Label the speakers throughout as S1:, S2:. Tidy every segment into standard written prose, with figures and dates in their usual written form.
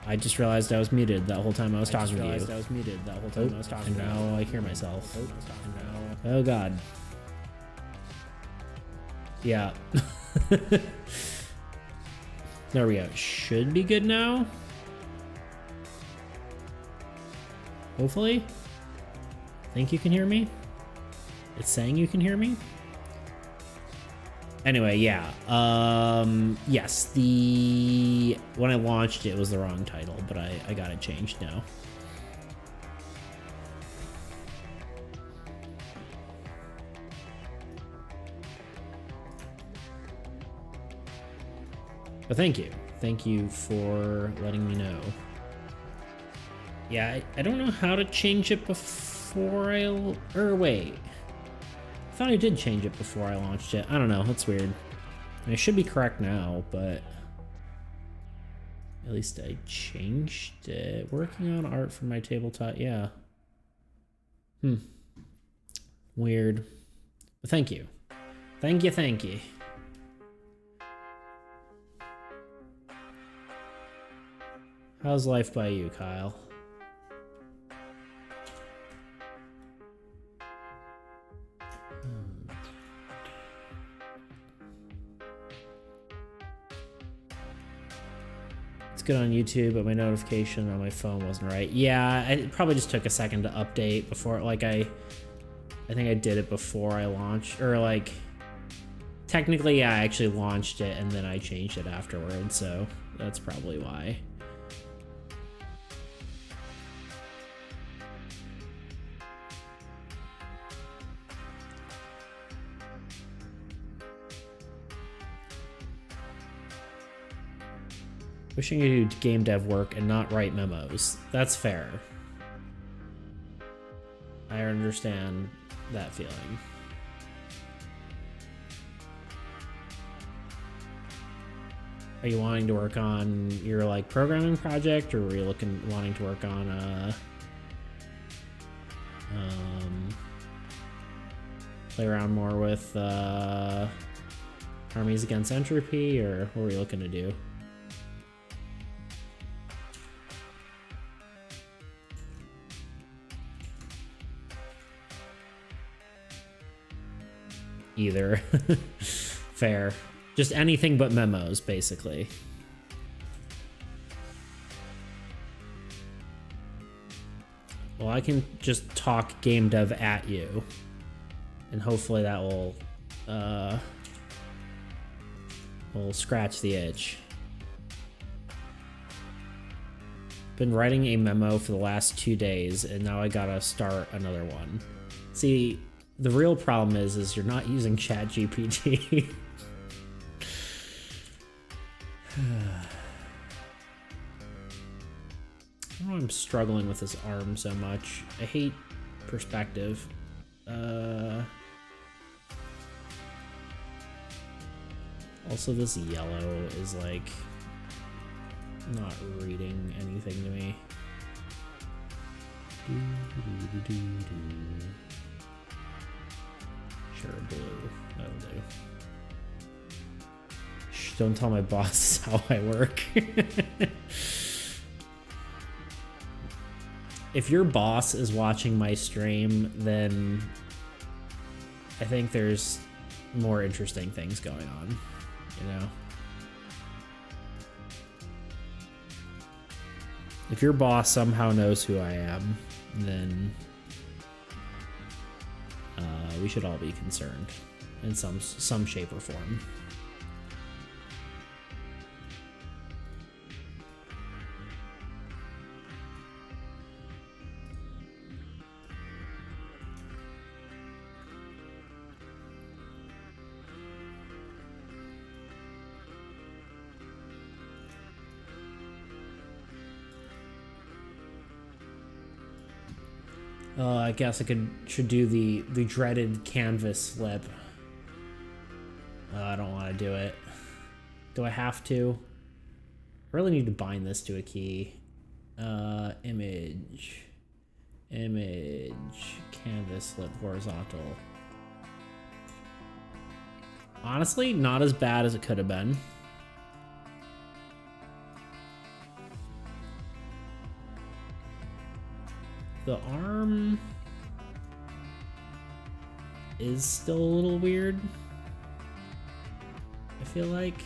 S1: I just realized I was muted that whole time I was talking to you. And now I hear myself. Oh god. Yeah. There we go. Should be good now. Hopefully. Think you can hear me? It's saying you can hear me? Anyway, yeah. Yes, when I launched it was the wrong title, but I got it changed now. But thank you. Thank you for letting me know. Yeah, I don't know how to change it before wait. I thought I did change it before I launched it. I don't know, that's weird. I should be correct now, but at least I changed it. Working on art for my tabletop, yeah. Weird. But thank you. Thank you. How's life by you, Kyle? It's good on YouTube, but my notification on my phone wasn't right. Yeah, it probably just took a second to update before, like I think I did it before I launched, or like, technically, yeah, I actually launched it and then I changed it afterwards, so that's probably why. Wishing you do game dev work and not write memos. That's fair. I understand that feeling. Are you wanting to work on your like programming project, or are you wanting to work on play around more with Armies Against Entropy, or what are you looking to do? Either. Fair. Just anything but memos, basically. Well, I can just talk game dev at you, and hopefully that will scratch the itch. Been writing a memo for the last 2 days, and now I gotta start another one. See, the real problem is you're not using ChatGPT. I don't know why I'm struggling with this arm so much. I hate perspective. Also, this yellow is like not reading anything to me. Sure, blue. That'll do. Shh, don't tell my boss how I work. If your boss is watching my stream, then I think there's more interesting things going on, you know? If your boss somehow knows who I am, then we should all be concerned in some shape or form. I guess I should do the dreaded canvas flip. I don't want to do it. Do I have to? I really need to bind this to a key. Image, canvas flip horizontal. Honestly, not as bad as it could have been. The arm is still a little weird, I feel like.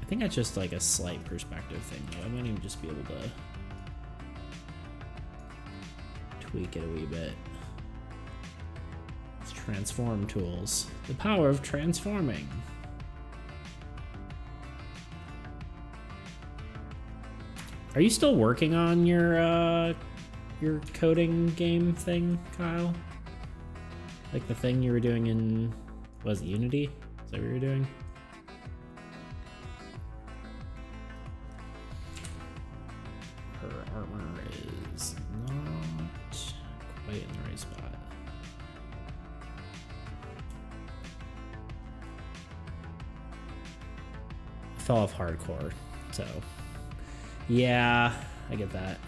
S1: I think that's just like a slight perspective thing, though. I might even just be able to tweak it a wee bit. It's transform tools. The power of transforming. Are you still working on your coding game thing, Kyle? Like the thing you were doing in, was it Unity? Is that what you were doing? Her armor is not quite in the right spot. Fell off hardcore, so yeah, I get that.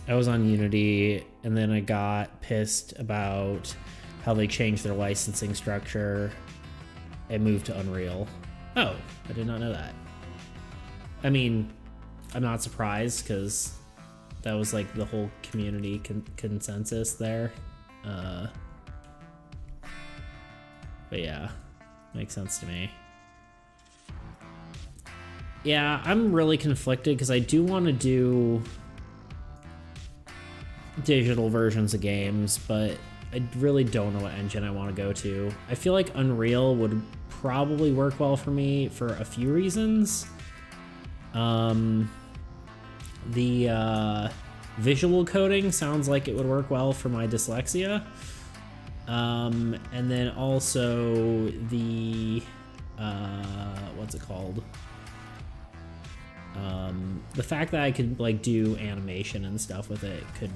S1: I was on Unity, and then I got pissed about how they changed their licensing structure and moved to Unreal. Oh, I did not know that. I mean, I'm not surprised, because that was like the whole community consensus there. But yeah, makes sense to me. Yeah, I'm really conflicted, because I do want to do digital versions of games, but I really don't know what engine I want to go to. I feel like Unreal would probably work well for me for a few reasons. The visual coding sounds like it would work well for my dyslexia. And then also the what's it called? The fact that I could like do animation and stuff with it could,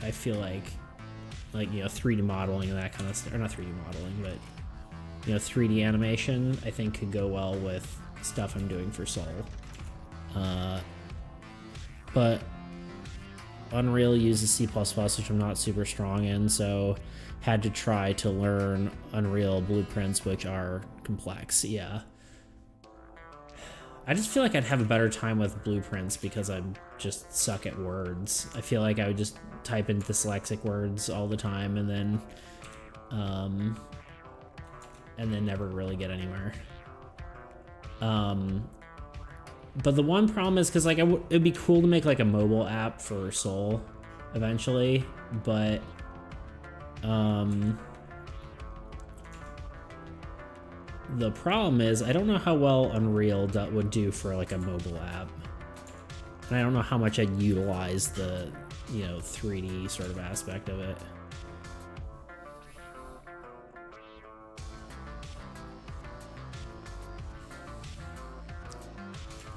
S1: I feel like, you know, 3D modeling and that kind of stuff, or not 3D modeling, but, you know, 3D animation, I think could go well with stuff I'm doing for Soul. But Unreal uses C++, which I'm not super strong in, so had to try to learn Unreal blueprints, which are complex, yeah. I just feel like I'd have a better time with blueprints because I just suck at words. I feel like I would just type in dyslexic words all the time and then never really get anywhere. But the one problem is because like it'd be cool to make like a mobile app for Soul eventually, but the problem is I don't know how well Unreal would do for like a mobile app, and I don't know how much I'd utilize the, you know, 3D sort of aspect of it.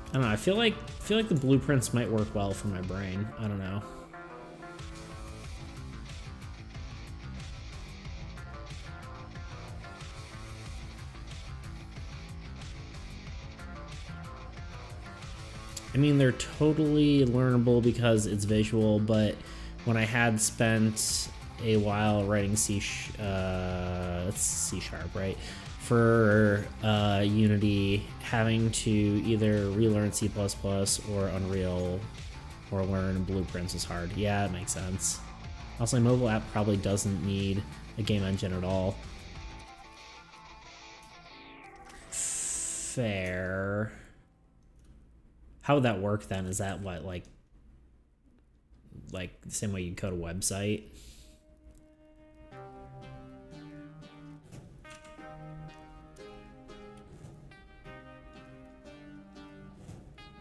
S1: I don't know. I feel like the blueprints might work well for my brain. I don't know. I mean, they're totally learnable because it's visual, but when I had spent a while writing C#, right? For Unity, having to either relearn C++ or Unreal or learn blueprints is hard. Yeah, it makes sense. Also, a mobile app probably doesn't need a game engine at all. Fair. How would that work then? Is that what, like the same way you code a website?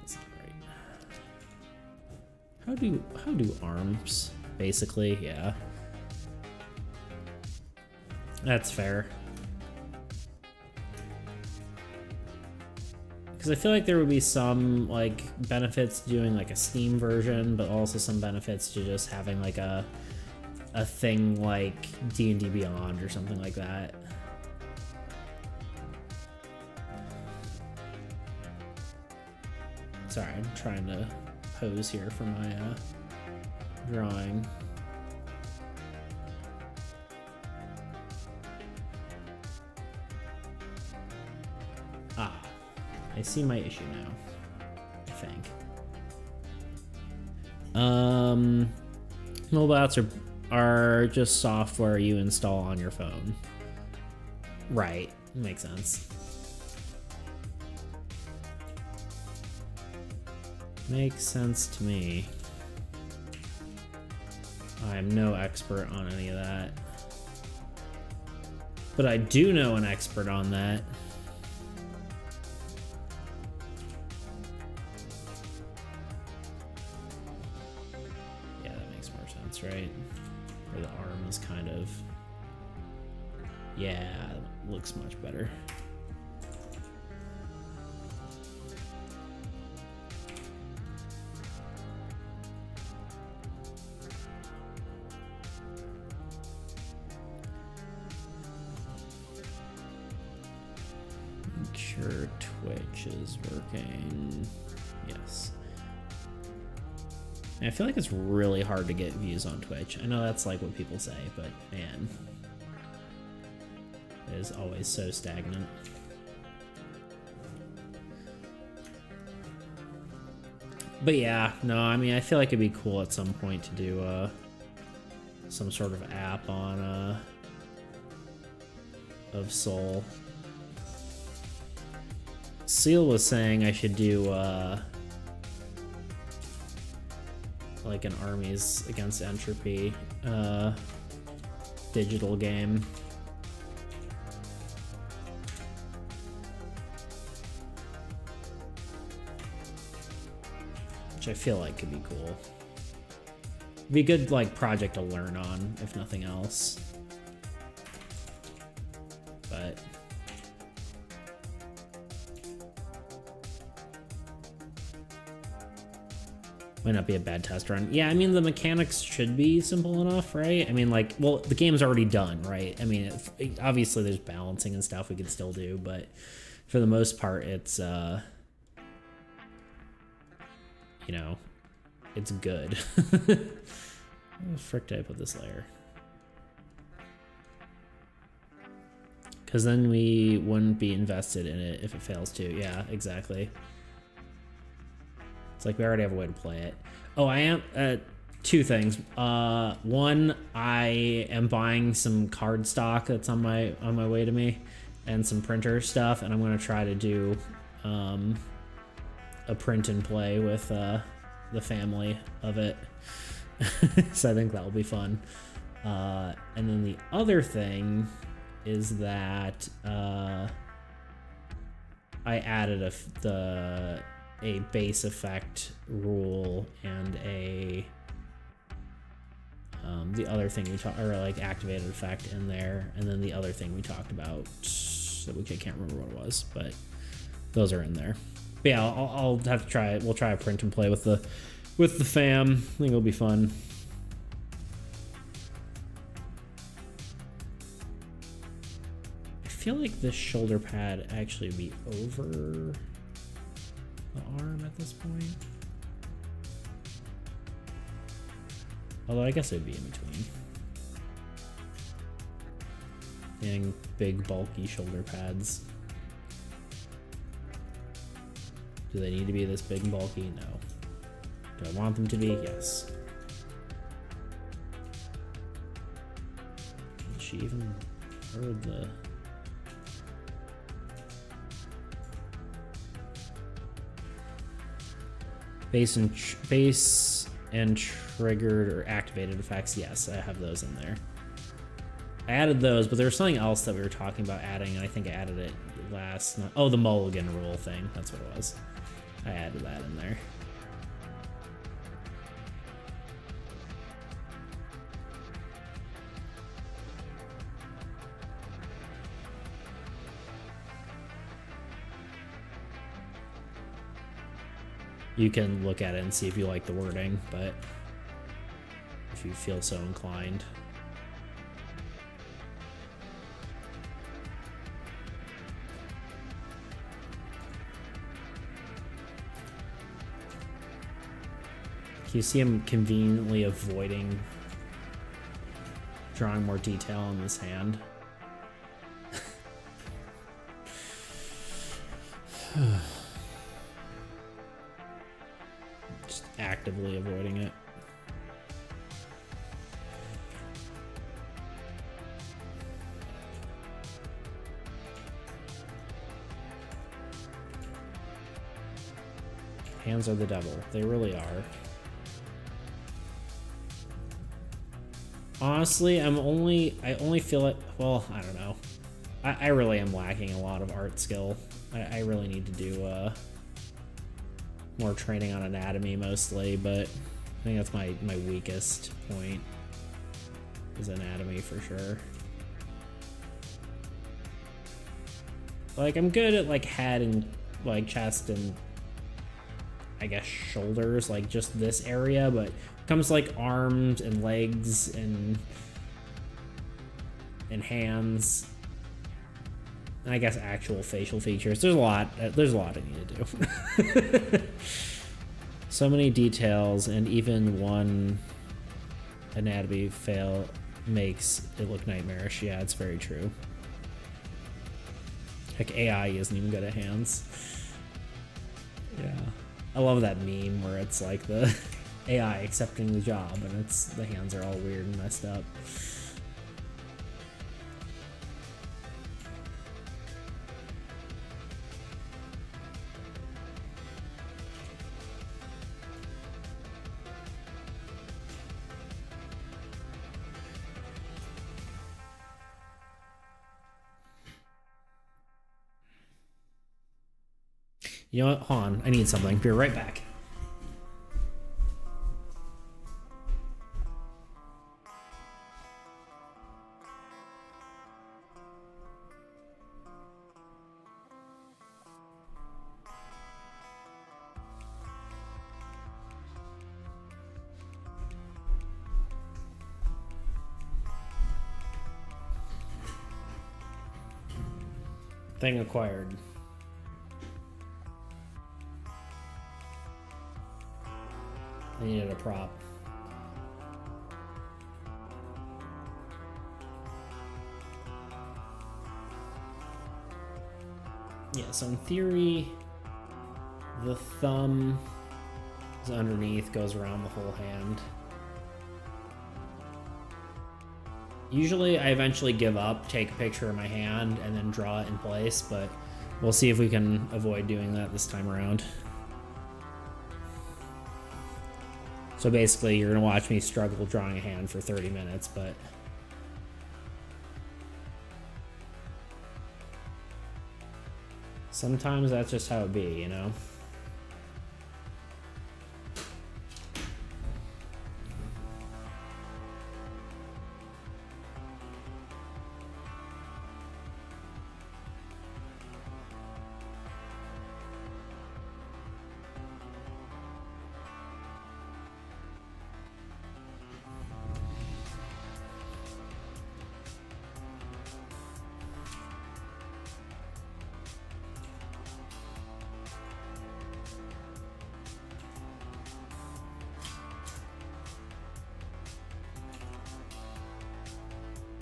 S1: That's not right. How do arms basically? Yeah, that's fair. Because I feel like there would be some like benefits to doing like a Steam version, but also some benefits to just having like a thing like D&D Beyond or something like that. Sorry, I'm trying to pose here for my drawing. Ah, I see my issue now, I think. Mobile apps are just software you install on your phone. Right, makes sense. Makes sense to me. I'm no expert on any of that. But I do know an expert on that. Yeah, that makes more sense, right? Where the arm is kind of... Yeah, it looks much better. Make sure Twitch is working. Yes. And I feel like it's really hard to get views on Twitch. I know that's like what people say, but man, it is always so stagnant. But yeah, no, I mean, I feel like it'd be cool at some point to do some sort of app on of Soul. Seal was saying I should do like an Armies Against Entropy digital game. Which I feel like could be cool. It'd be a good like project to learn on, if nothing else. But might not be a bad test run. Yeah, I mean, the mechanics should be simple enough, right? I mean, like, well, the game's already done, right? I mean, obviously there's balancing and stuff we could still do, but for the most part, it's, you know, it's good. Where the frick did I put this layer? Because then we wouldn't be invested in it if it fails to. Yeah, exactly. It's like we already have a way to play it. Oh, I am two things. One, I am buying some card stock that's on my way to me, and some printer stuff, and I'm gonna try to do a print and play with the family of it. So I think that will be fun. And then the other thing is that I added a base effect rule and the other thing we talked, or like activated effect in there, and then the other thing we talked about that I can't remember what it was, but those are in there. But yeah, I'll have to try it. We'll try a print and play with the fam. I think it'll be fun. I feel like this shoulder pad actually would be over the arm at this point. Although I guess it would be in between. Getting big, bulky shoulder pads. Do they need to be this big and bulky? No. Do I want them to be? Yes. Did she even heard the... Base and triggered or activated effects. Yes, I have those in there. I added those, but there was something else that we were talking about adding, and I think I added it last night. Oh, the mulligan rule thing. That's what it was. I added that in there. You can look at it and see if you like the wording, but if you feel so inclined. You see him conveniently avoiding drawing more detail on this hand. Just actively avoiding it. Hands are the devil. They really are. Honestly, I only feel it. Well, I don't know. I really am lacking a lot of art skill. I really need to do more training on anatomy mostly, but I think that's my weakest point is anatomy for sure. Like, I'm good at like head and like chest and I guess shoulders, like just this area, but it comes to, like arms and legs and hands, and I guess actual facial features. There's a lot I need to do. So many details, and even one anatomy fail makes it look nightmarish. Yeah, it's very true. Heck, AI isn't even good at hands. Yeah. I love that meme where it's like the AI accepting the job and it's the hands are all weird and messed up. You know what? Hold on. I need something. Be right back. Thing acquired. I needed a prop. Yeah, so in theory, the thumb is underneath, goes around the whole hand. Usually I eventually give up, take a picture of my hand, and then draw it in place, but we'll see if we can avoid doing that this time around. So basically, you're gonna watch me struggle drawing a hand for 30 minutes, but sometimes that's just how it be, you know?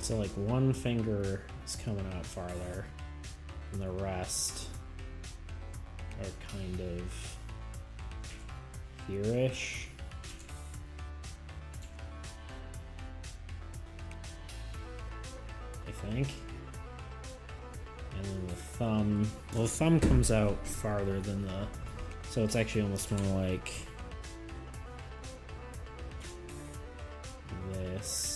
S1: So like one finger is coming out farther, and the rest are kind of here-ish. I think. And then the thumb, well, the thumb comes out farther than the, so it's actually almost more like this.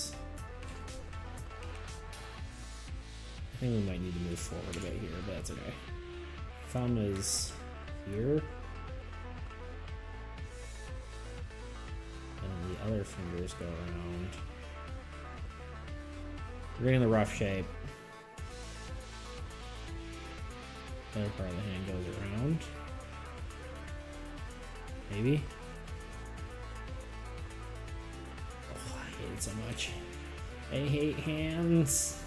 S1: I think we might need to move forward a bit here, but that's okay. Thumb is here. And the other fingers go around. We're getting the rough shape. The other part of the hand goes around. Maybe. Oh, I hate it so much. I hate hands.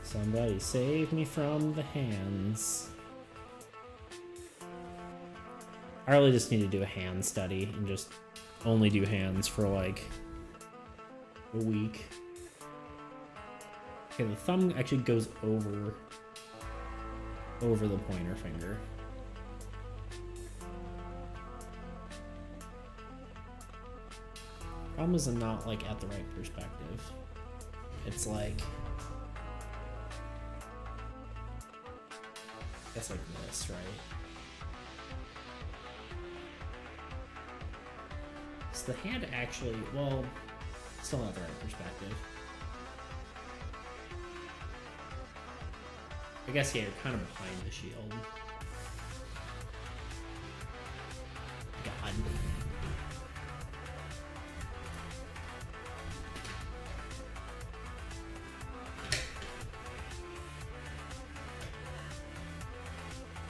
S1: Somebody save me from the hands. I really just need to do a hand study and just only do hands for like a week. Okay, the thumb actually goes over the pointer finger. Problem is I'm not like at the right perspective. It's like, I guess like this, right? So the hand actually, well, still not the right perspective. I guess, yeah, you're kind of behind the shield. God.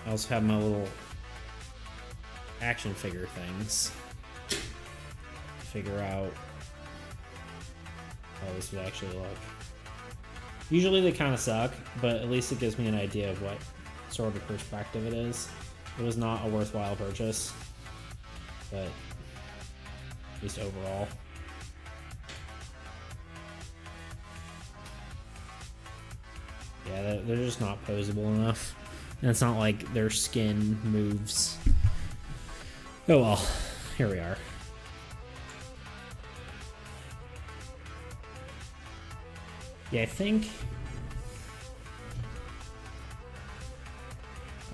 S1: I also have my little action figure things to figure out how this would actually look. Usually they kind of suck, but at least it gives me an idea of what sort of perspective it is. It was not a worthwhile purchase, but at least overall. Yeah, they're just not posable enough. And it's not like their skin moves. Oh well, here we are. Yeah, I think...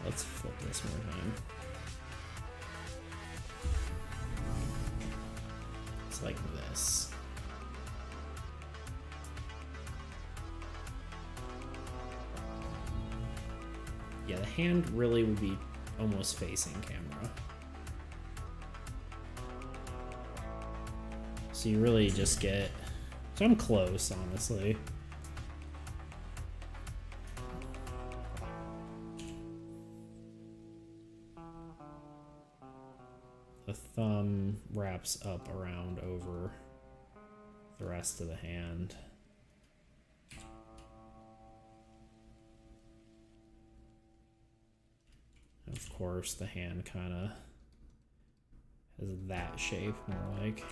S1: Let's flip this more time. It's like this. Yeah, the hand really would be almost facing camera. So you really just get... So I'm close, honestly. The thumb wraps up around over the rest of the hand. Of course, the hand kind of has that shape, more like.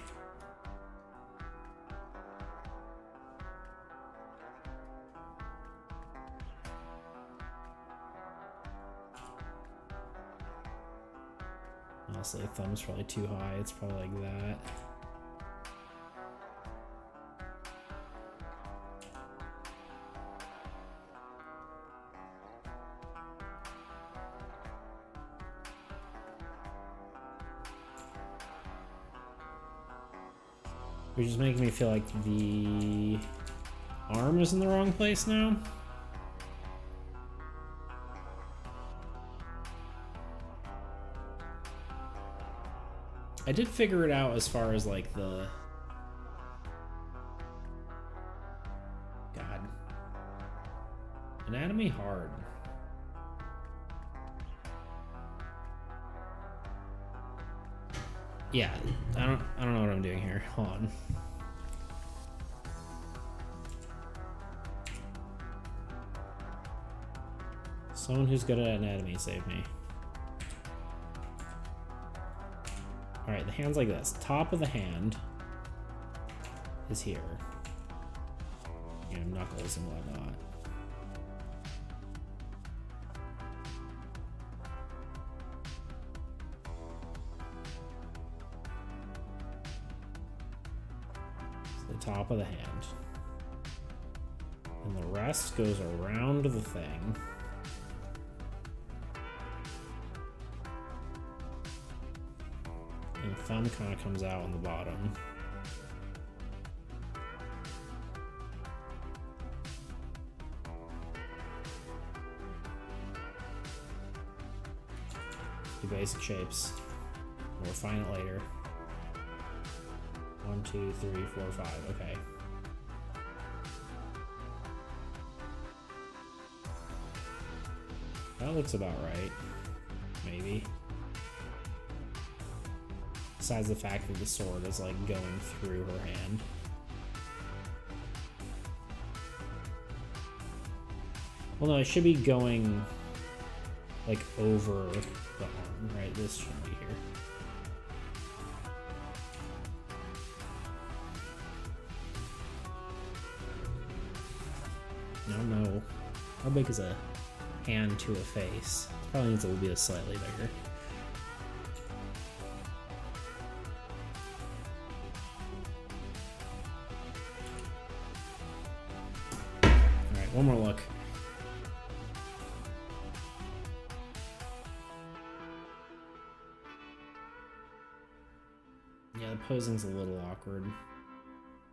S1: Honestly, thumb's probably too high. It's probably like that. Which is making me feel like the arm is in the wrong place now. I did figure it out as far as like the... God. Anatomy hard. Yeah, I don't know what I'm doing here. Hold on. Someone who's good at anatomy save me. Alright, the hand's like this. Top of the hand is here. You know, knuckles and whatnot. Top of the hand, and the rest goes around the thing. And the thumb kind of comes out on the bottom. Do basic shapes. We'll refine it later. 1, 2, 3, 4, 5. Okay. That looks about right. Maybe. Besides the fact that the sword is like going through her hand. Well, no, it should be going like over the arm, right? This should be here. I don't know. How big is a hand to a face? Probably needs to be slightly bigger. Alright, one more look. Yeah, the posing's a little awkward.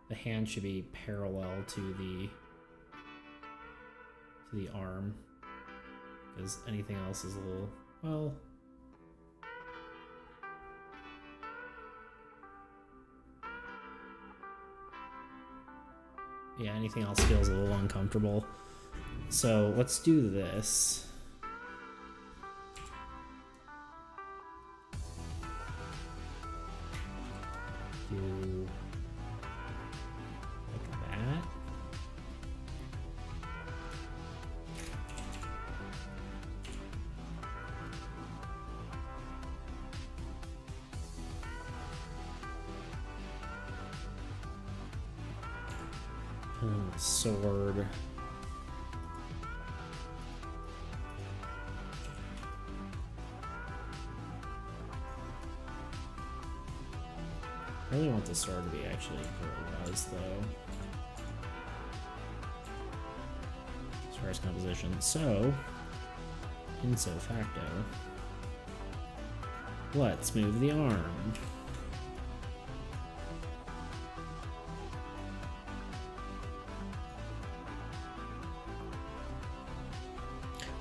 S1: The hand should be parallel to the arm, because anything else is a little, well, yeah, anything else feels a little uncomfortable. So let's do this. Do like that. Sword. I really want the sword to be actually where it was, though. As far as composition. So, ipso facto, let's move the arm.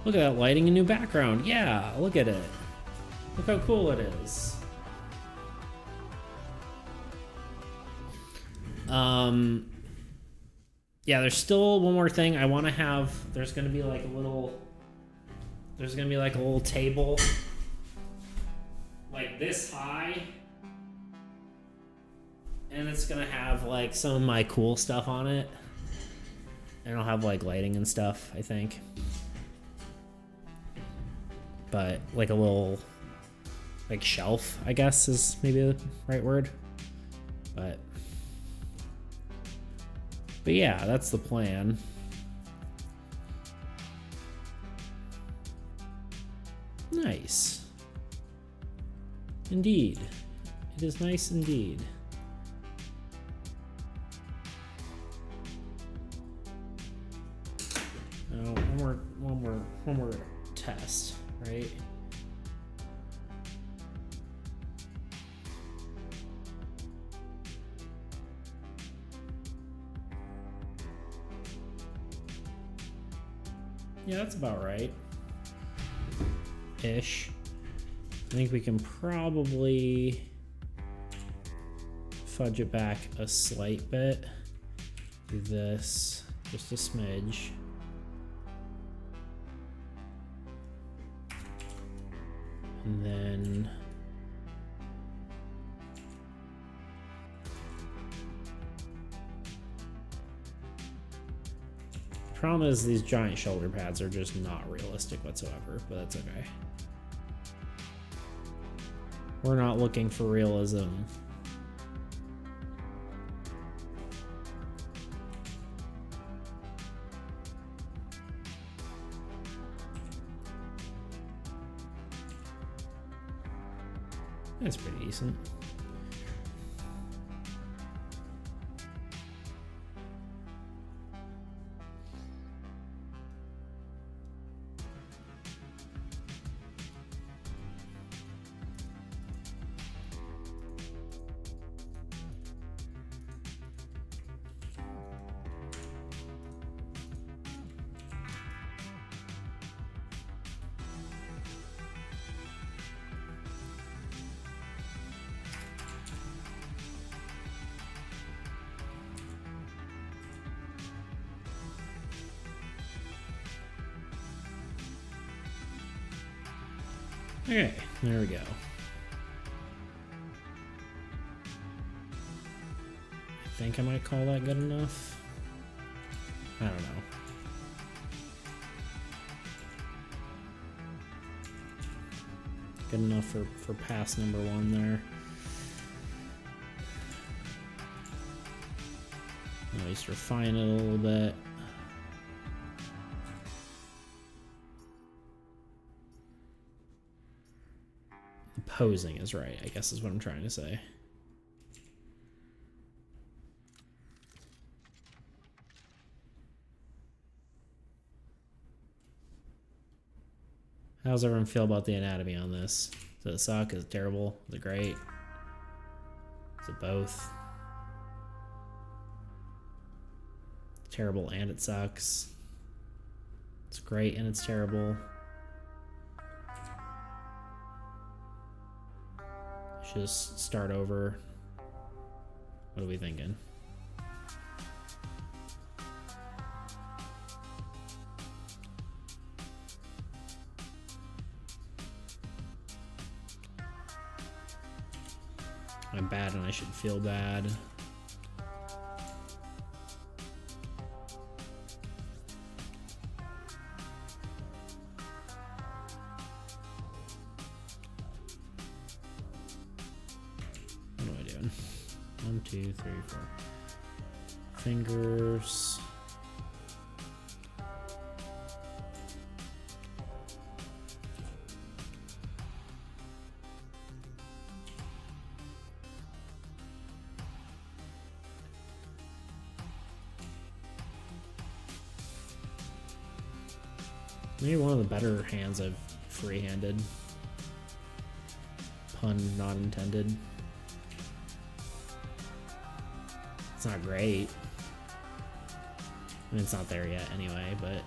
S1: Look at that lighting and new background. Yeah, look at it. Look how cool it is. Yeah, there's still one more thing I want to have. There's gonna be like a little table like this high, and it's gonna have like some of my cool stuff on it, and I'll have like lighting and stuff, I think. But like a little like shelf, I guess is maybe the right word. But yeah, that's the plan. Nice. Indeed. It is nice indeed. Oh, one more test, right? Yeah, that's about right. Ish. I think we can probably fudge it back a slight bit. Do this, just a smidge. And then problem is these giant shoulder pads are just not realistic whatsoever, but that's okay. We're not looking for realism. That's pretty decent. Okay, there we go. I think I might call that good enough. I don't know. Good enough for pass number one there. At least refine it a little bit. posing is right, I guess is what I'm trying to say. How's everyone feel about the anatomy on this? Does it suck? Is it terrible? Is it great? Is it both? It's terrible and it sucks. It's great and it's terrible. Should just start over. What are we thinking? I'm bad and I should feel bad. What am I doing? 1, 2, 3, 4. Fingers. Maybe one of the better hands I've free-handed. Pun not intended. It's not great. I mean, it's not there yet anyway, but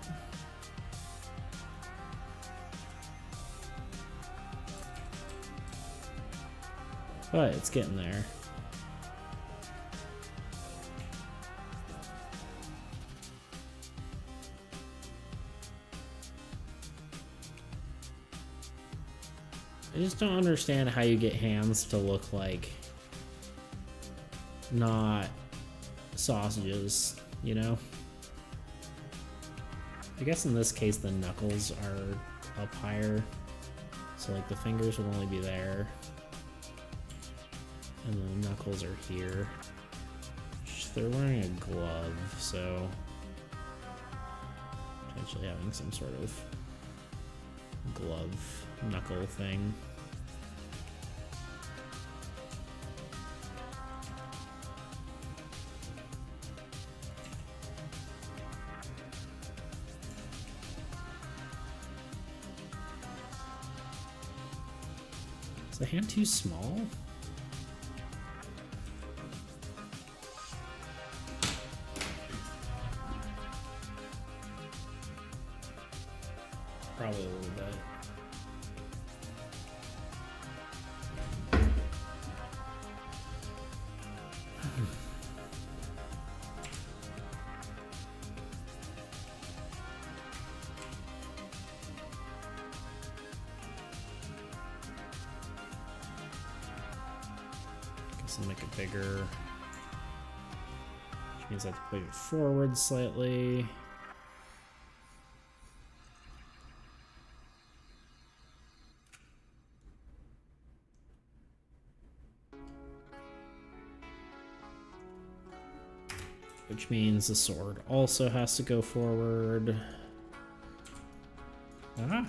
S1: it's getting there. I just don't understand how you get hands to look like not sausages, you know? I guess in this case the knuckles are up higher, so like the fingers would only be there, and the knuckles are here. They're wearing a glove, so potentially having some sort of glove knuckle thing. Is the hand too small? Probably a little bit. Guess I'll make it bigger, which means I have to put it forward slightly. Which means the sword also has to go forward. Ah.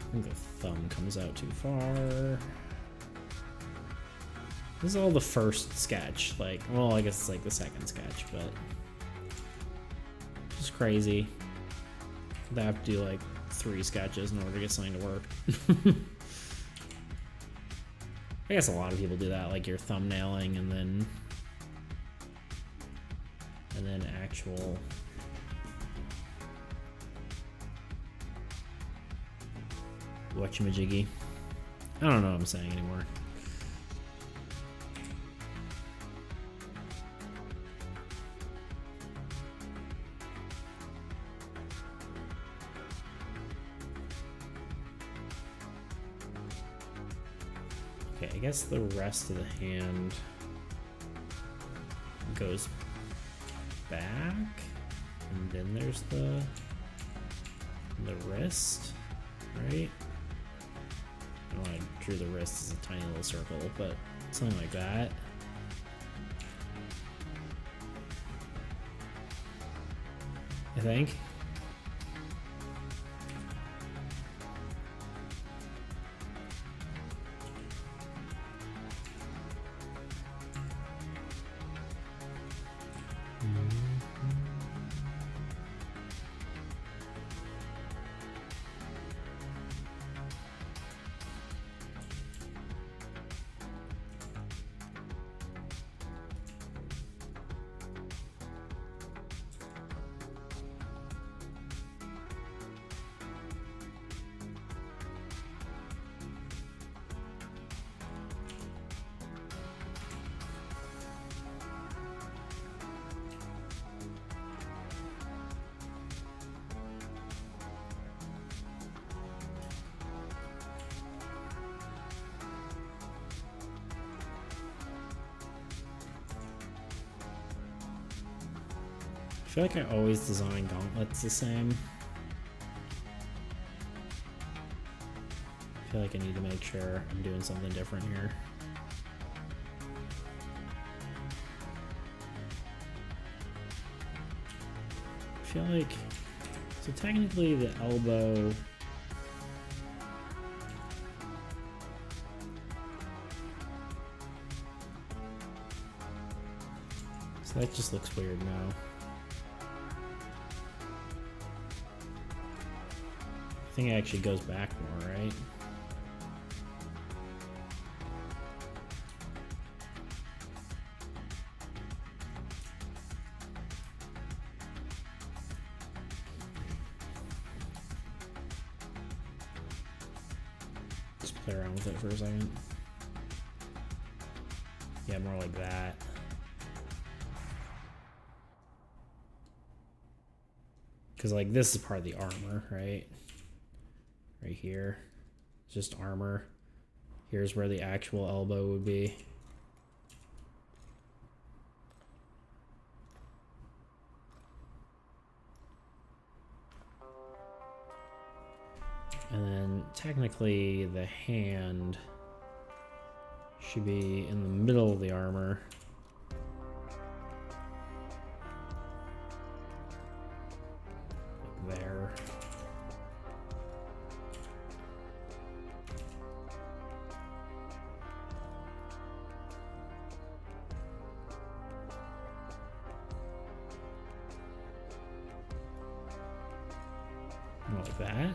S1: I think the thumb comes out too far. This is all the first sketch. Like, well, I guess it's like the second sketch, but it's crazy. They have to do like 3 sketches in order to get something to work. I guess a lot of people do that, like you're thumbnailing and then actual whatchamajiggy. I don't know what I'm saying anymore. Okay, I guess the rest of the hand goes back, and then there's the wrist, right? I know I drew the wrist as a tiny little circle, but Something like that. I think. I feel like I always design gauntlets the same. I feel like I need to make sure I'm doing something different here. I feel like, so technically the elbow, so that just looks weird now. I think it actually goes back more, right? Just play around with it for a second. Yeah, more like that. Because like this is part of the armor, right? Right here, just armor. Here's where the actual elbow would be. And then technically the hand should be in the middle of the armor. Like there. Like that.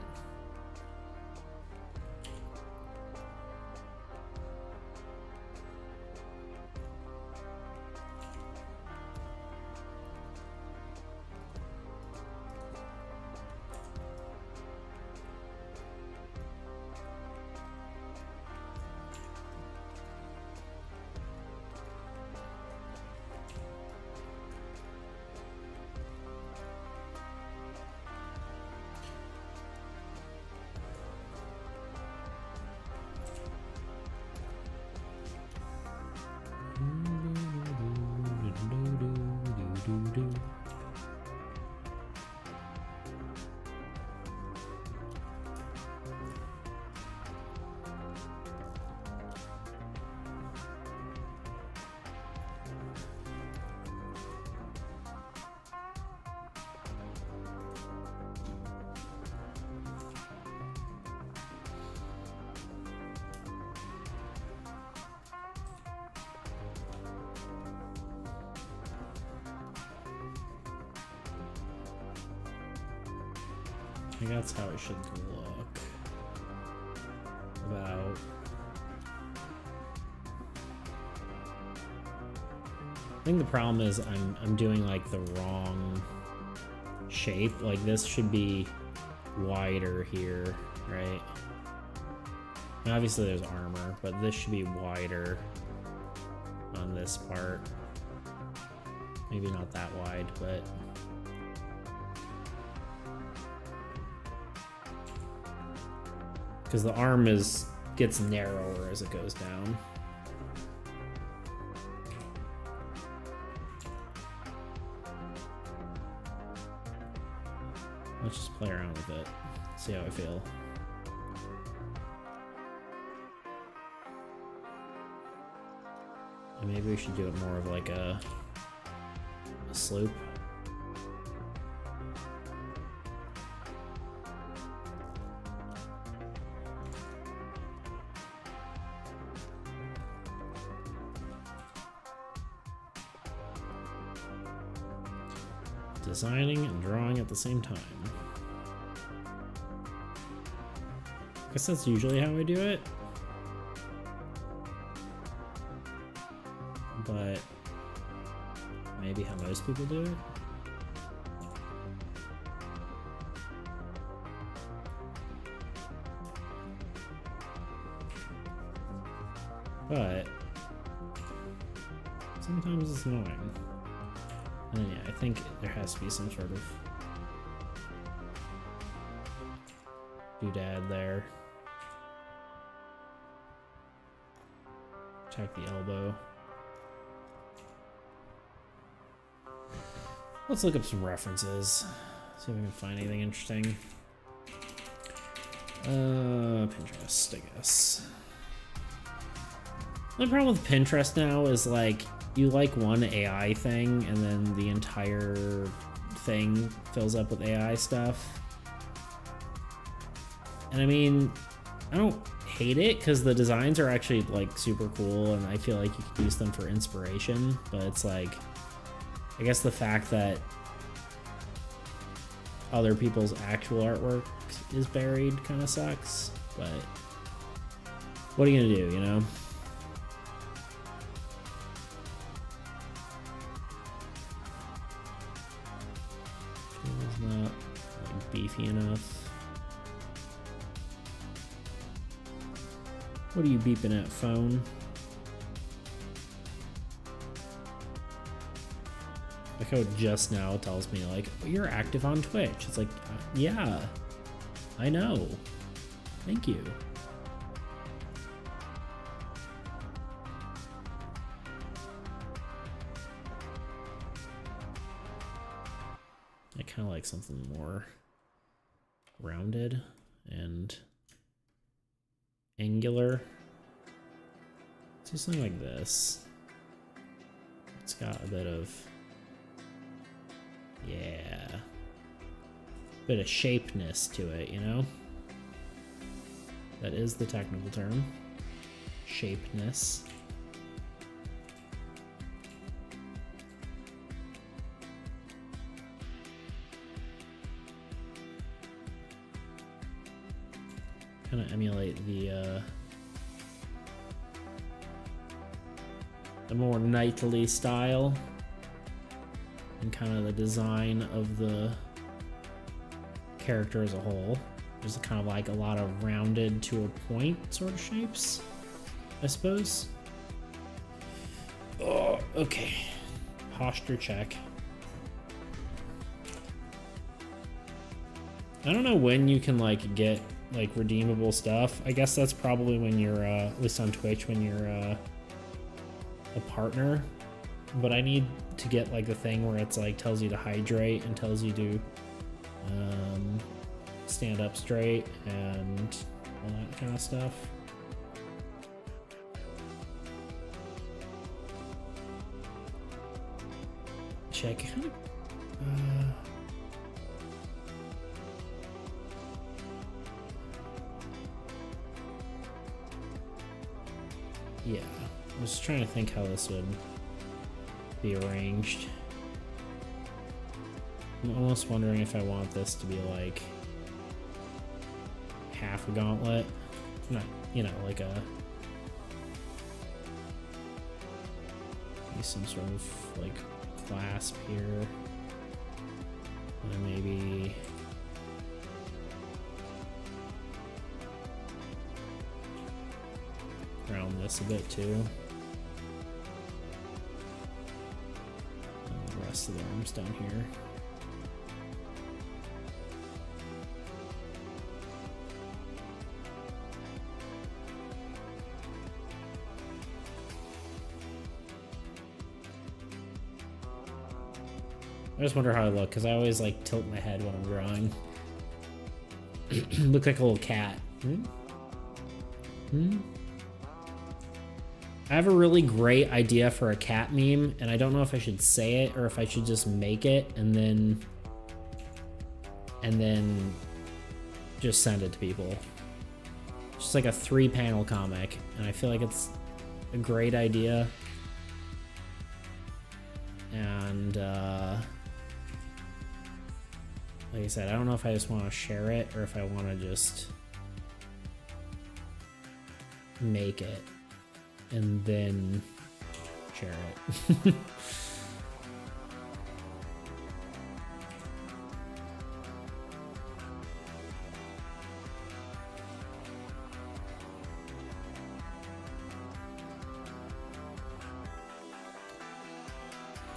S1: I think that's how it should look. About. I think the problem is I'm doing like the wrong shape. Like this should be wider here, right? And obviously there's armor, but this should be wider on this part. Maybe not that wide, but because the arm gets narrower as it goes down. Let's just play around with it, see how I feel. And maybe we should do it more of like a slope. Designing and drawing at the same time. I guess that's usually how I do it. But maybe how most people do it. But sometimes it's annoying. And yeah, I think there has to be some sort of doodad there. Protect the elbow. Let's look up some references. See if we can find anything interesting. Pinterest, I guess. The problem with Pinterest now is like, you like one AI thing and then the entire thing fills up with AI stuff. And I mean, I don't hate it because the designs are actually like super cool and I feel like you could use them for inspiration, but it's like, I guess the fact that other people's actual artwork is buried kind of sucks, but what are you gonna do, you know? It's not like beefy enough. What are you beeping at, phone? Like how just now it tells me like, oh, you're active on Twitch. It's like, yeah, I know. Thank you. I kind of like something more rounded and angular. Let's do something like this. It's got a bit of, yeah, bit of shapeness to it, you know? That is the technical term. Shapeness. Kind of emulate the more knightly style and kind of the design of the character as a whole. There's kind of like a lot of rounded to a point sort of shapes, I suppose. Oh, okay. Posture check. I don't know when you can like get like redeemable stuff. I guess that's probably when you're at least on Twitch, when you're a partner. But I need to get like the thing where it's like tells you to hydrate and tells you to stand up straight and all that kind of stuff. Check. Kind of, yeah, I was trying to think how this would be arranged. I'm almost wondering if I want this to be like half a gauntlet, not, you know, like a maybe some sort of like clasp here, and maybe round this a bit too. And the rest of the arms down here. I just wonder how I look, because I always like tilt my head when I'm drawing. Look like a little cat. I have a really great idea for a cat meme, and I don't know if I should say it or if I should just make it and then just send it to people. Just like a 3-panel comic, and I feel like it's a great idea. And like I said, I don't know if I just want to share it or if I want to just make it and then share it.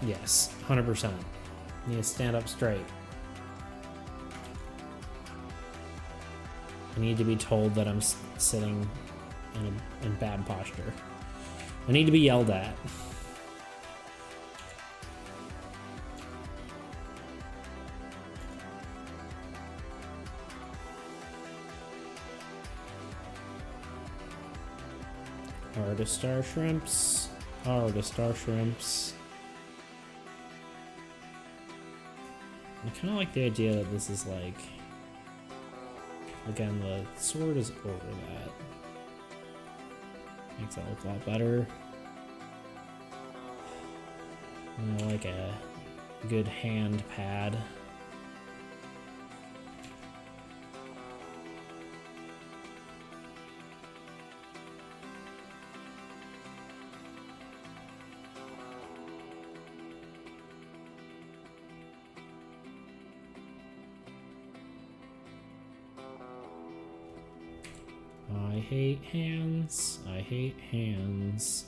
S1: Yes, 100%. Need to stand up straight. I need to be told that I'm sitting in bad posture. I need to be yelled at. Artist Star Shrimps. Artist Star Shrimps. I kind of like the idea that this is like, again, the sword is over that. Makes that look a lot better. And I like a good hand pad. I hate hands. I hate hands.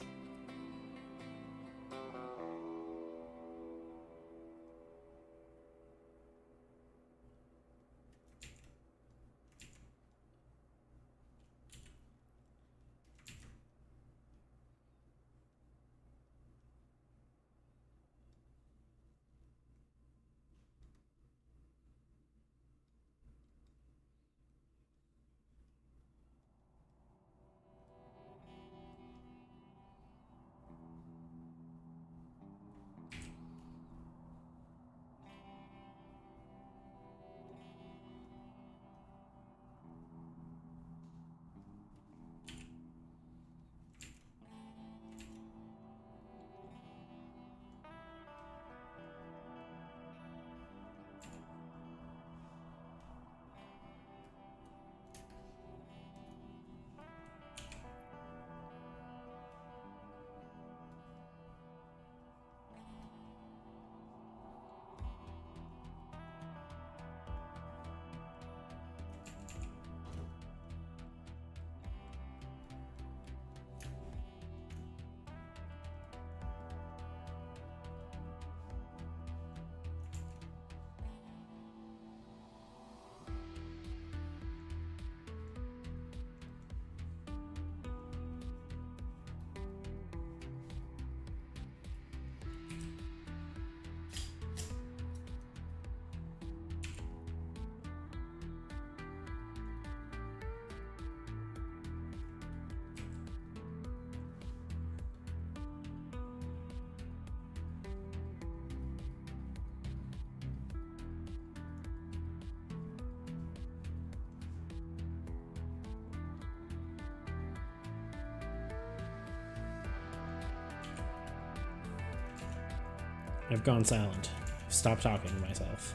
S1: I've gone silent. I've stopped talking to myself.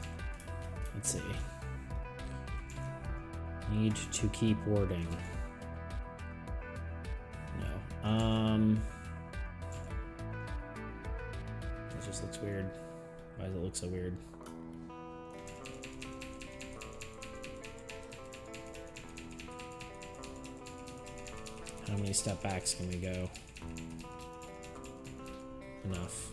S1: Let's see. Need to keep wording. No. It just looks weird. Why does it look so weird? How many step backs can we go? Enough.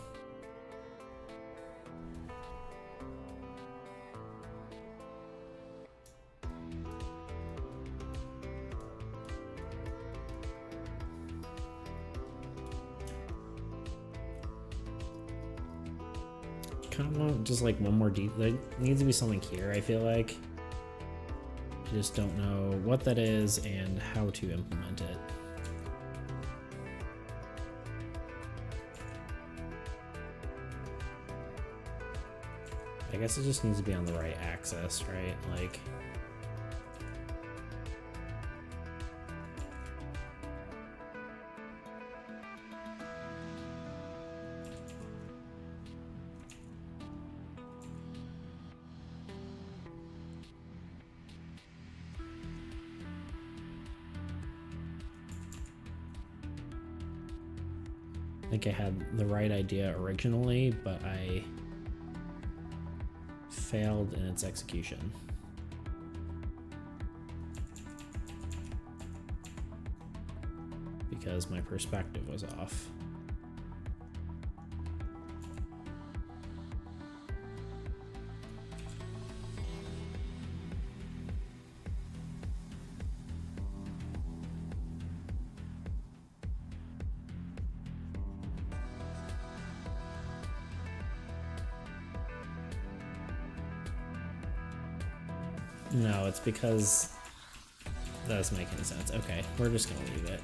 S1: Kind of want just like one more deep. There needs to be something here, I feel like. I just don't know what that is and how to implement it. I guess it just needs to be on the right axis, right? Like... I think I had the right idea originally, but I failed in its execution. Because my perspective was off. No, it's because that doesn't make any sense. Okay, we're just gonna leave it.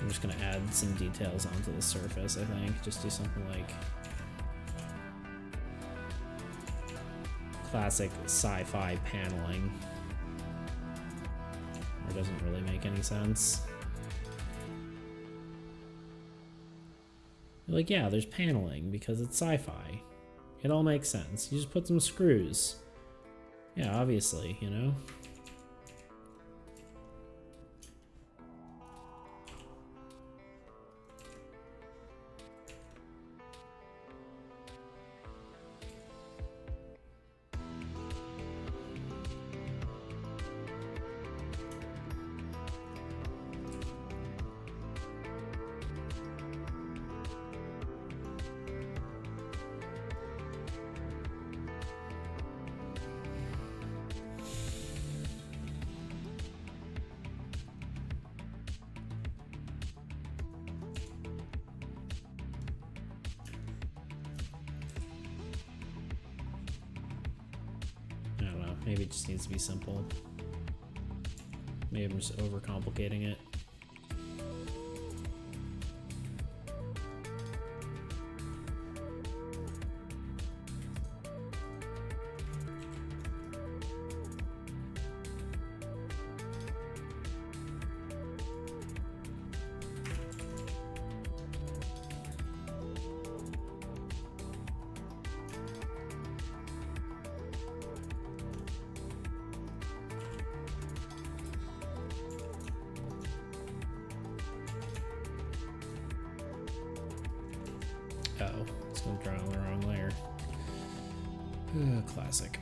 S1: I'm just gonna add some details onto the surface, I think. Just do something like classic sci-fi paneling. It doesn't really make any sense. You're like, yeah, there's paneling because it's sci-fi. It all makes sense. You just put some screws. Yeah, obviously, you know? Maybe it just needs to be simple. Maybe I'm just overcomplicating it. Uh-oh, it's gonna draw on the wrong layer. Classic.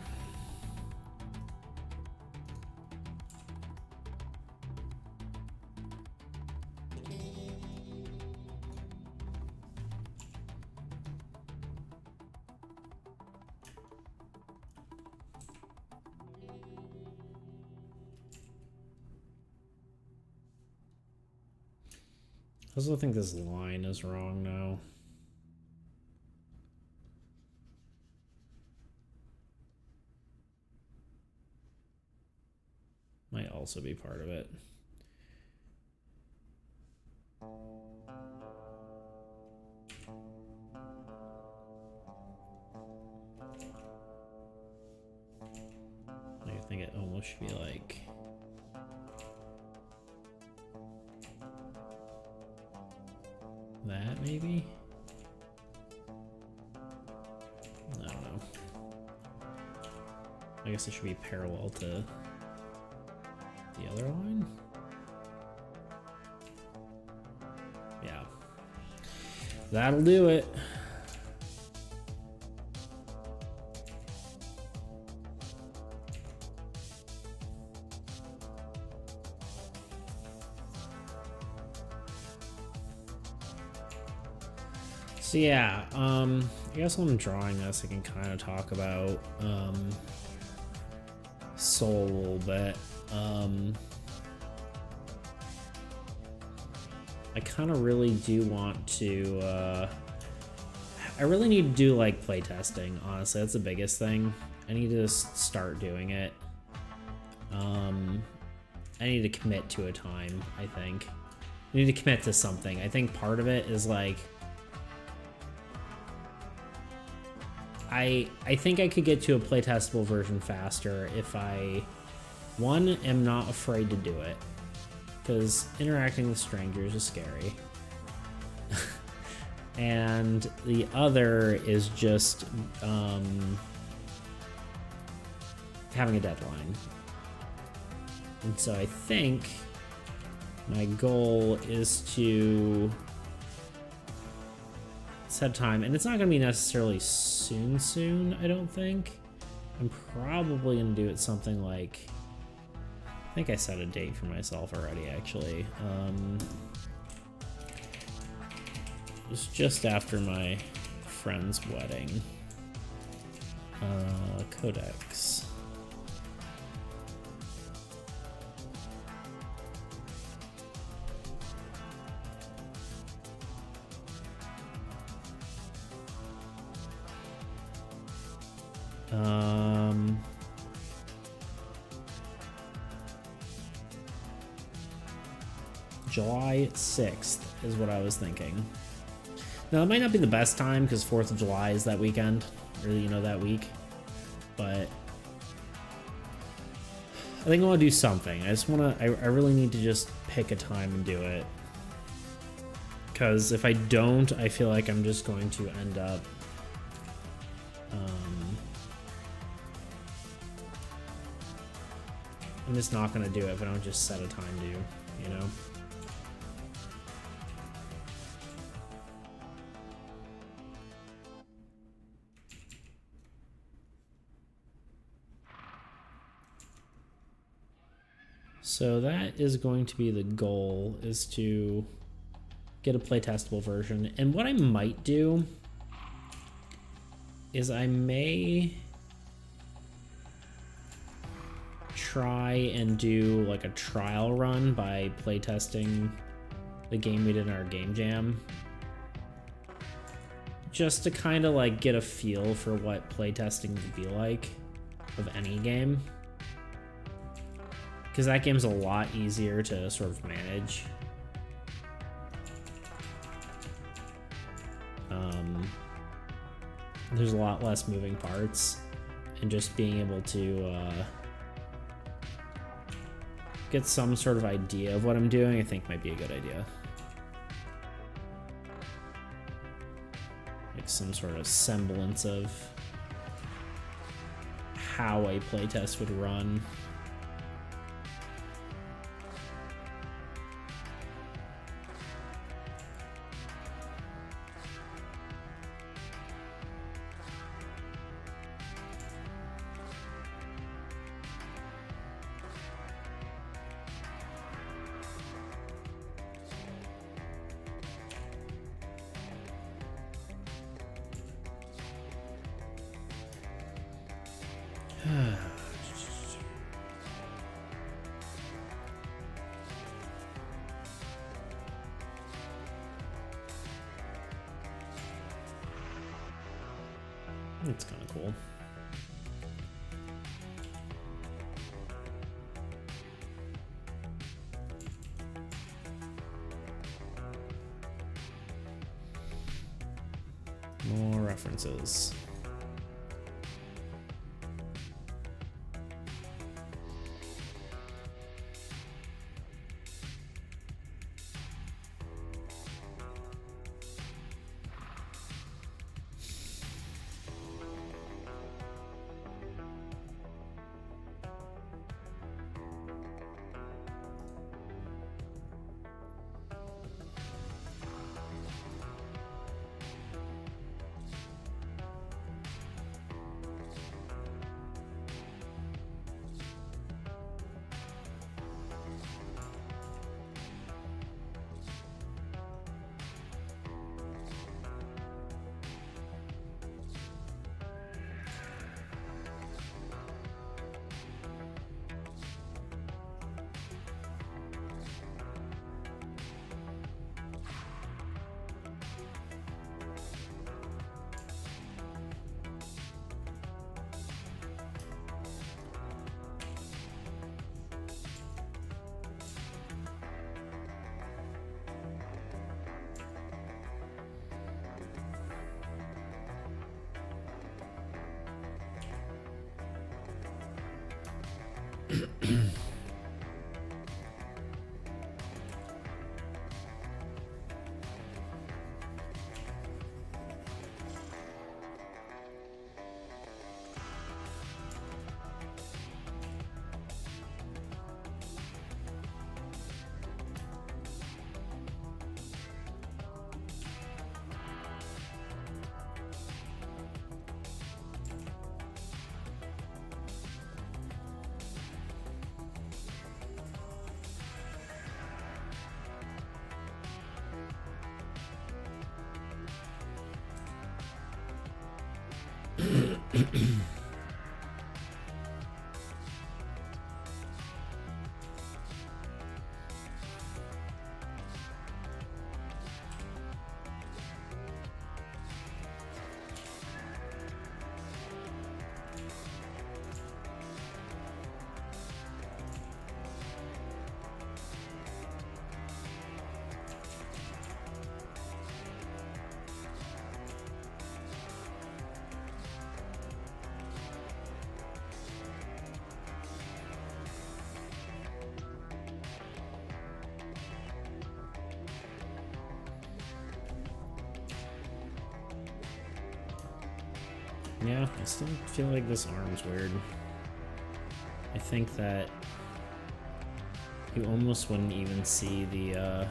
S1: I also think this line is wrong now. Might also be part of it. I think it almost should be like that, maybe? I don't know. I guess it should be parallel to the other line? Yeah. That'll do it. So yeah, I guess when I'm drawing this, I can kind of talk about Soul a little bit. I kind of really do want to, I really need to do like playtesting, honestly. That's the biggest thing. I need to just start doing it. I need to commit to a time, I think. I need to commit to something. I think part of it is like, I think I could get to a playtestable version faster if I, one, am not afraid to do it, because interacting with strangers is scary. And the other is just having a deadline. And so I think my goal is to set time, and it's not going to be necessarily soon, I don't think. I'm probably going to do it something like, I think I set a date for myself already, actually. It was just after my friend's wedding. Codex. July 6th is what I was thinking. Now, it might not be the best time because 4th of July is that weekend, or, you know, that week. But I think I want to do something. I just want to, I really need to just pick a time and do it. Because if I don't, I feel like I'm just going to end up I'm just not going to do it if I don't just set a time to, you know? So that is going to be the goal, is to get a playtestable version. And what I might do is I may try and do like a trial run by playtesting the game we did in our game jam, just to kind of like get a feel for what playtesting would be like of any game, because that game's a lot easier to sort of manage. There's a lot less moving parts, and just being able to get some sort of idea of what I'm doing, I think might be a good idea. Like some sort of semblance of how a playtest would run. It's kind of cool. More references. Yeah, I still feel like this arm's weird. I think that you almost wouldn't even see the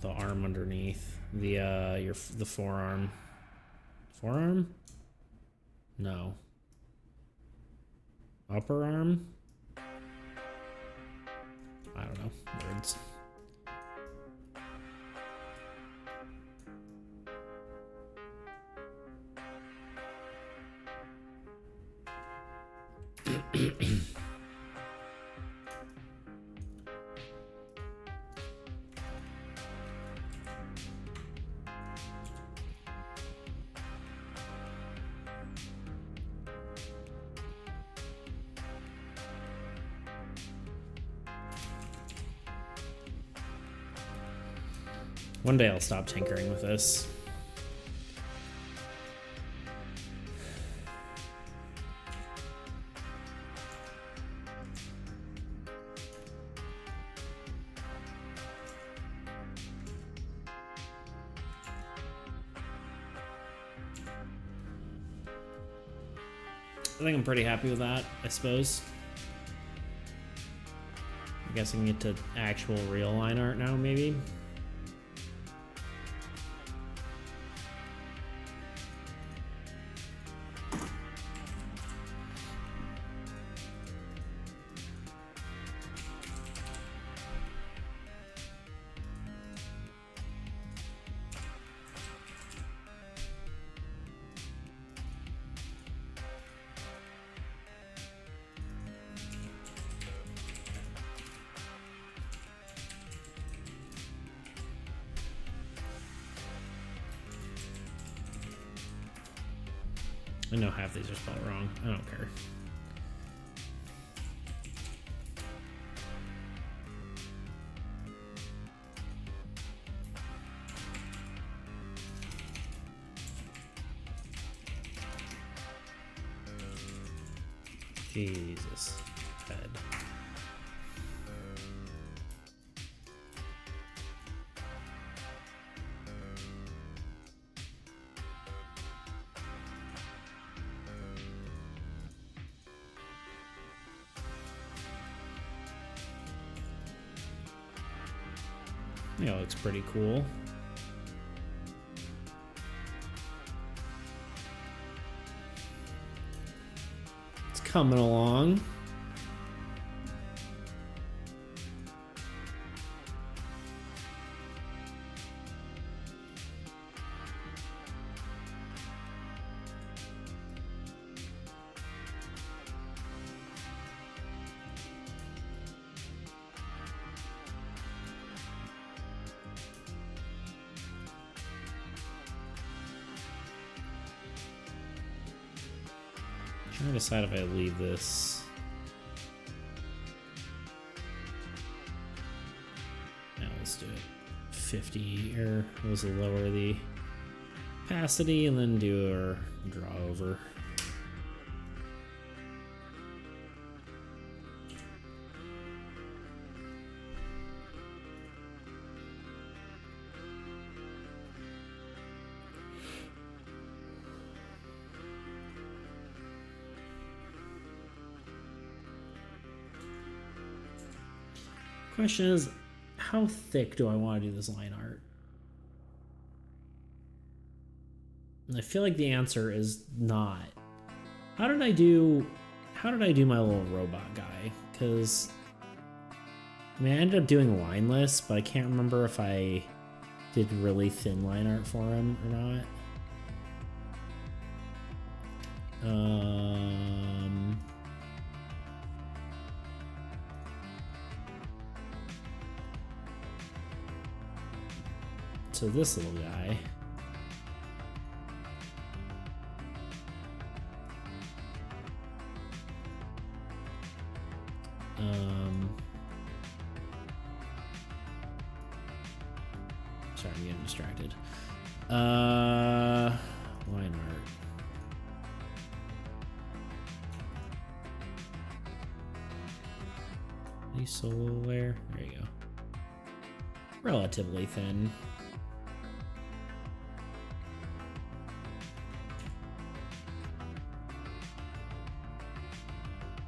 S1: arm underneath the forearm. Forearm? No. Upper arm? I don't know. Words. One day I'll stop tinkering with this. I think I'm pretty happy with that, I suppose. I guess I can get to actual real line art now, maybe. I know half these are spelled wrong. I don't care. Jesus. Head. Yeah, looks pretty cool. It's coming along. I'm trying to decide if I leave this. Yeah, let's do it. 50, or was it lower the opacity and then do our draw over. Question is, how thick do I want to do this line art? And I feel like the answer is not. How did I do my little robot guy? Because I mean, I ended up doing lineless, but I can't remember if I did really thin line art for him or not. So this little guy. Sorry, I'm getting distracted. Line art. Any solo layer? There you go. Relatively thin.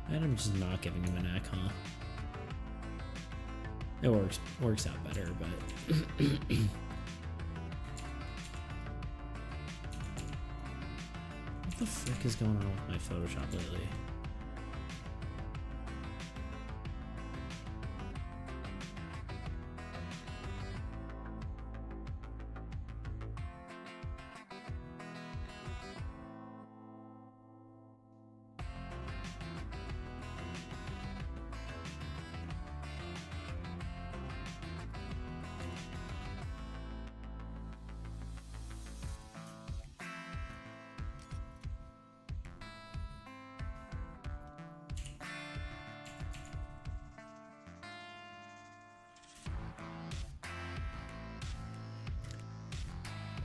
S1: And I'm just not giving him a neck, huh? It works out better, but what the frick is going on with my Photoshop lately?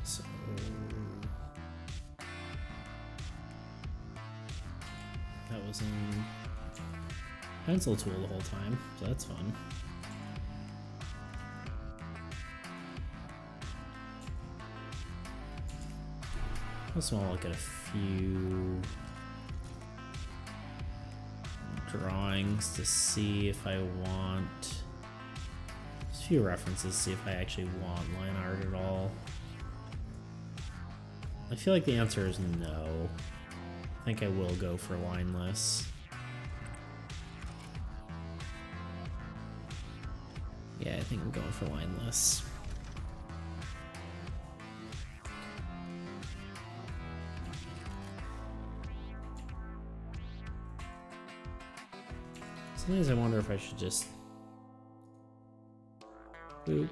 S1: So that was in pencil tool the whole time, so that's fun. I also want to look at a few drawings to see if I want just a few references, see if I actually want line art at all. I feel like the answer is no. I think I will go for lineless. Yeah, I think I'm going for lineless. Sometimes I wonder if I should just boop.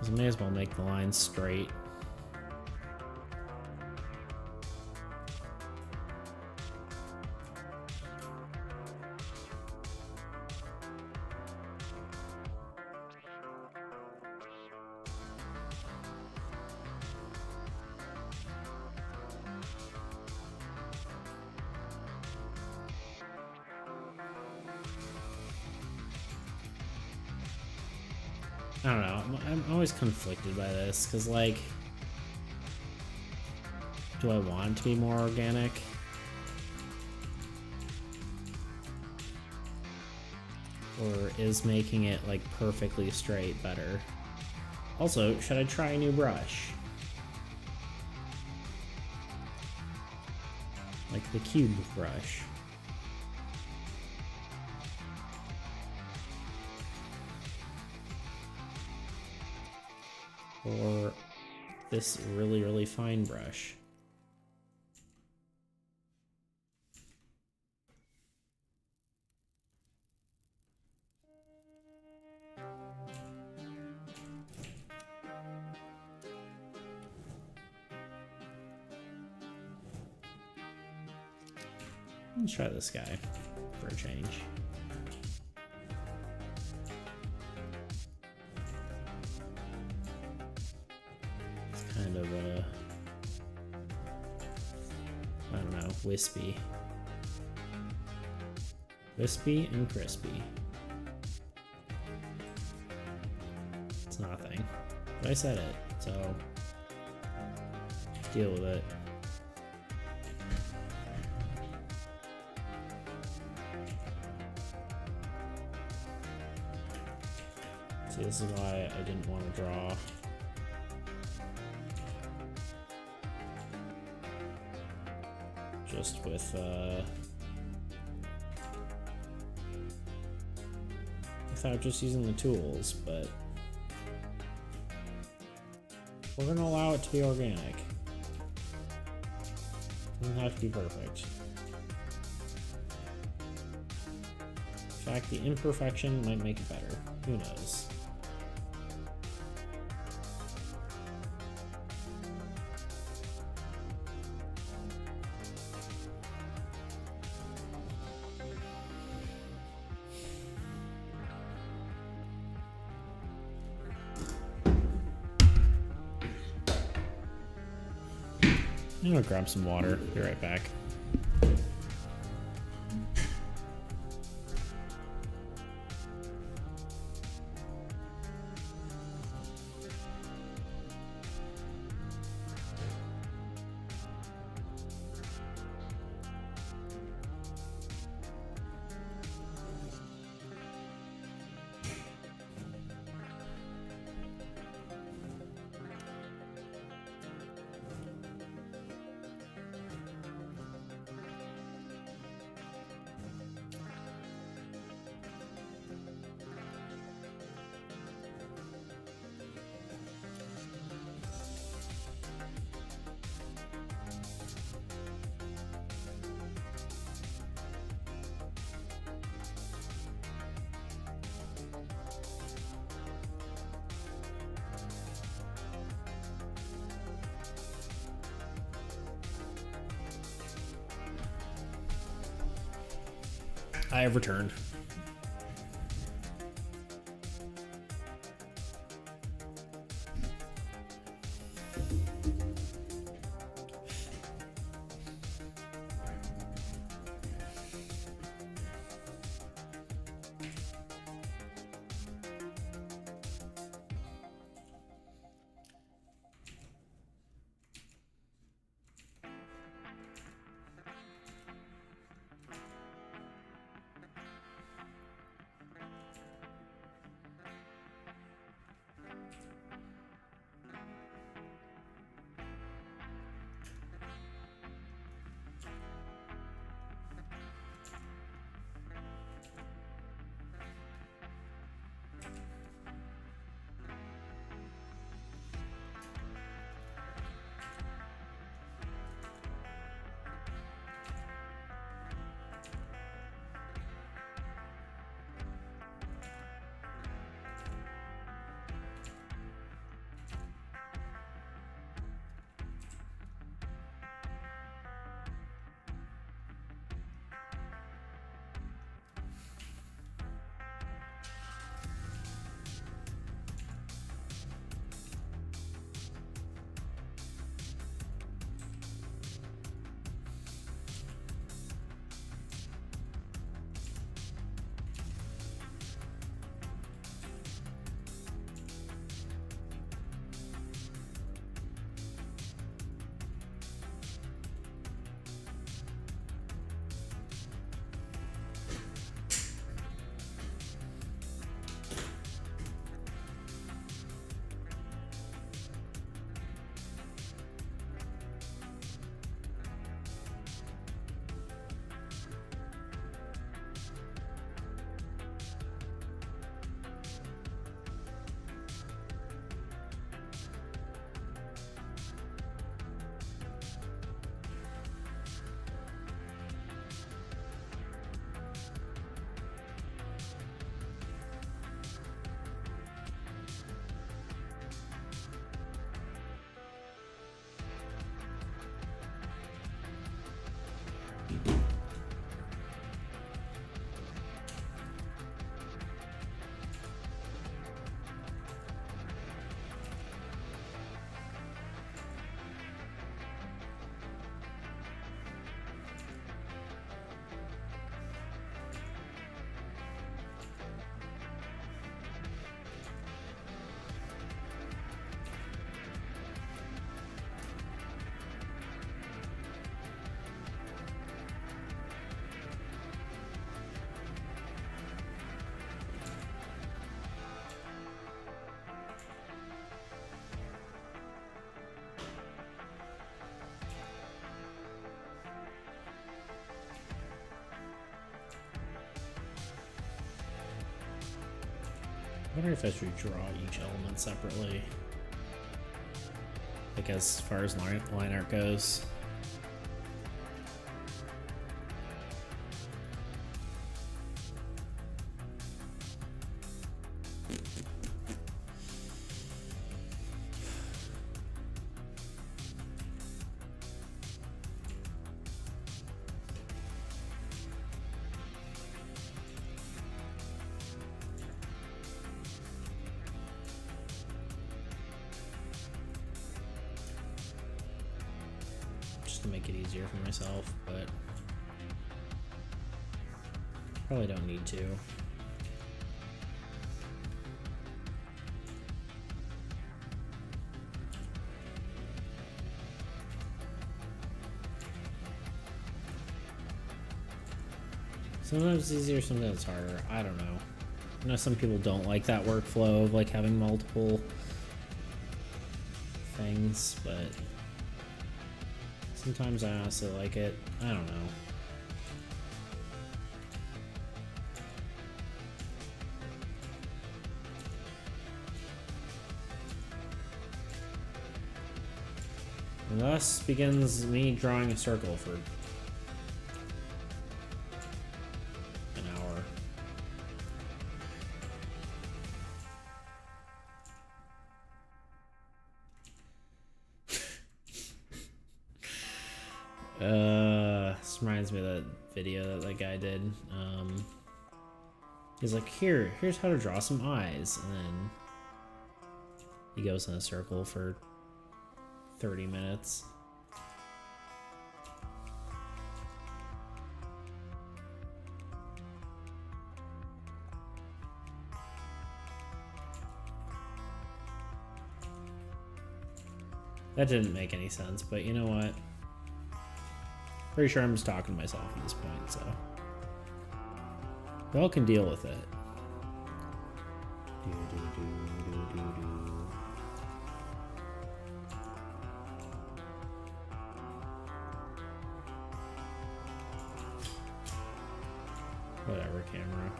S1: I may as well make the lines straight. I don't know, I'm always conflicted by this, because, like, do I want it to be more organic? Or is making it, like, perfectly straight better? Also, should I try a new brush? Like the cube brush. Or this really, really fine brush. Let's try this guy for a change. It's kind of a, I don't know, wispy. Wispy and crispy. It's nothing. But I said it, so deal with it. See, this is why I didn't want to draw. Just with without just using the tools, but we're gonna allow it to be organic. Doesn't have to be perfect. In fact, the imperfection might make it better. Who knows? I'm gonna grab some water. Be right back. I have returned. I wonder if I should draw each element separately. Like as far as line art goes. To make it easier for myself, but probably don't need to. Sometimes it's easier, sometimes it's harder. I don't know. I know some people don't like that workflow of like having multiple things, but sometimes I honestly like it. I don't know. And thus begins me drawing a circle for an hour. This reminds me of that video that guy did. He's like, here's how to draw some eyes, and then he goes in a circle for 30 minutes. That didn't make any sense, but you know what? Pretty sure I'm just talking to myself at this point, so y'all can deal with it. Whatever, camera.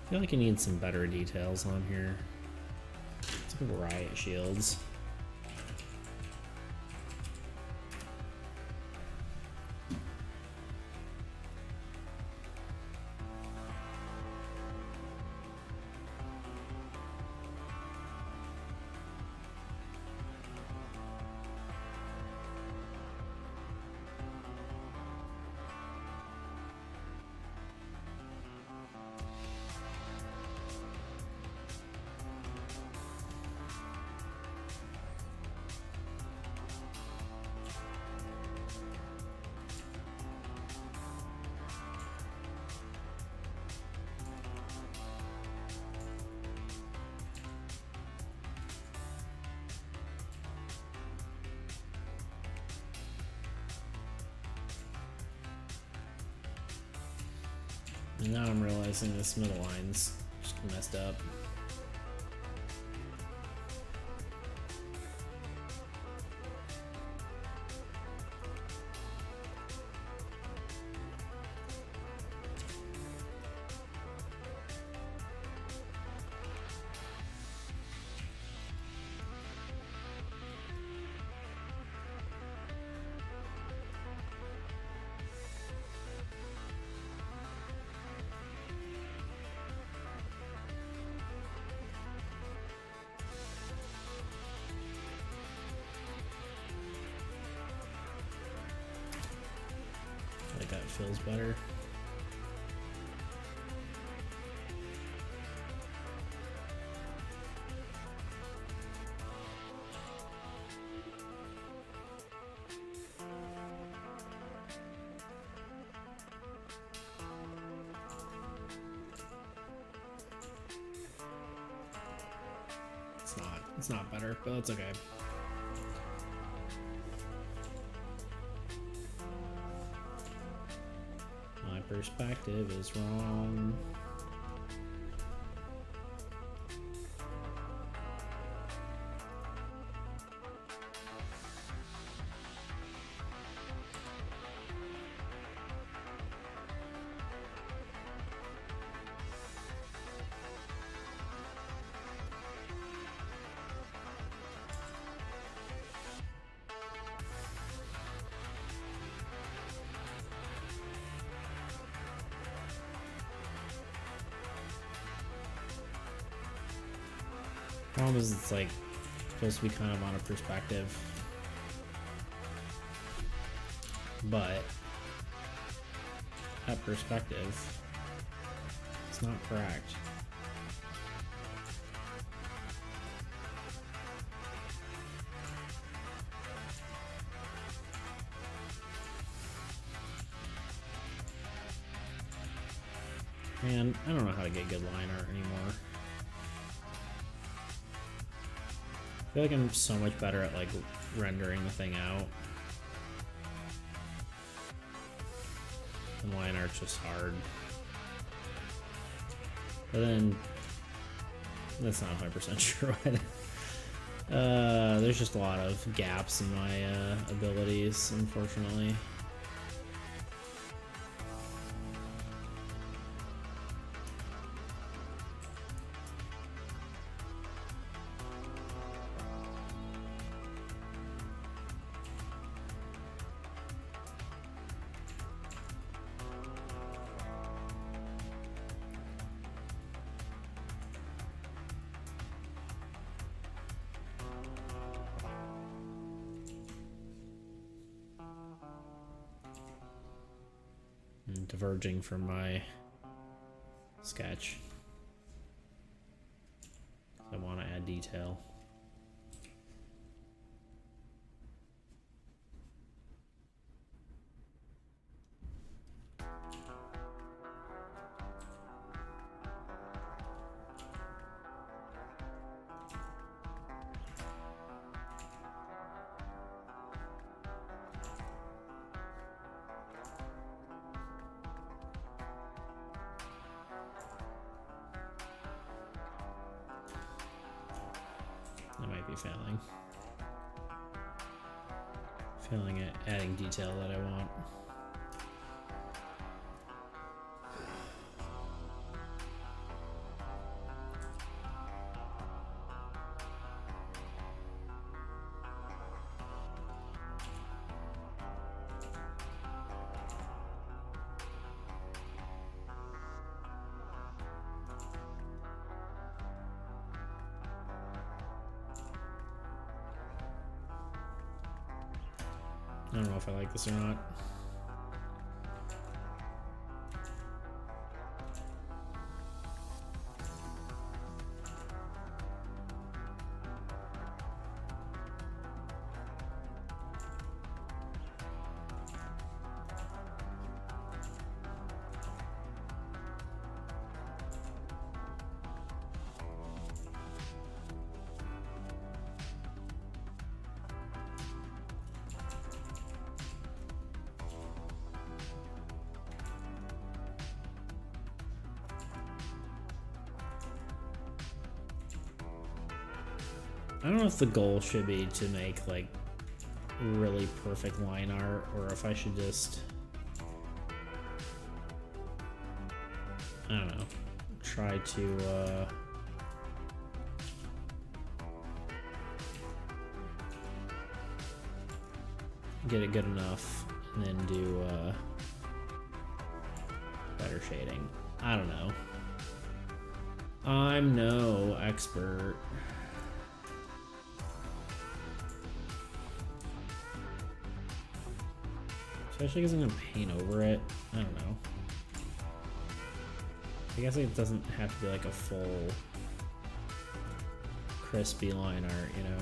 S1: I feel like I need some better details on here. It's like riot shields. And now I'm realizing this middle line's just messed up. Like that feels better. It's not better, but that's okay. My perspective is wrong. Problem is, it's like supposed to be kind of on a perspective, but that perspective, it's not correct. Man, I don't know how to get good line art anymore. I feel like I'm so much better at like rendering the thing out. And line art's just hard. But then that's not 100% true. There's just a lot of gaps in my abilities, unfortunately. Diverging from my sketch. I want to add detail. I might be failing at adding detail that I want. I don't know if I like this or not. I don't know if the goal should be to make like really perfect line art or if I should just, I don't know, try to get it good enough and then do better shading. I don't know. I'm no expert. Especially because I'm gonna paint over it. I don't know. I guess it doesn't have to be like a full crispy line art, you know?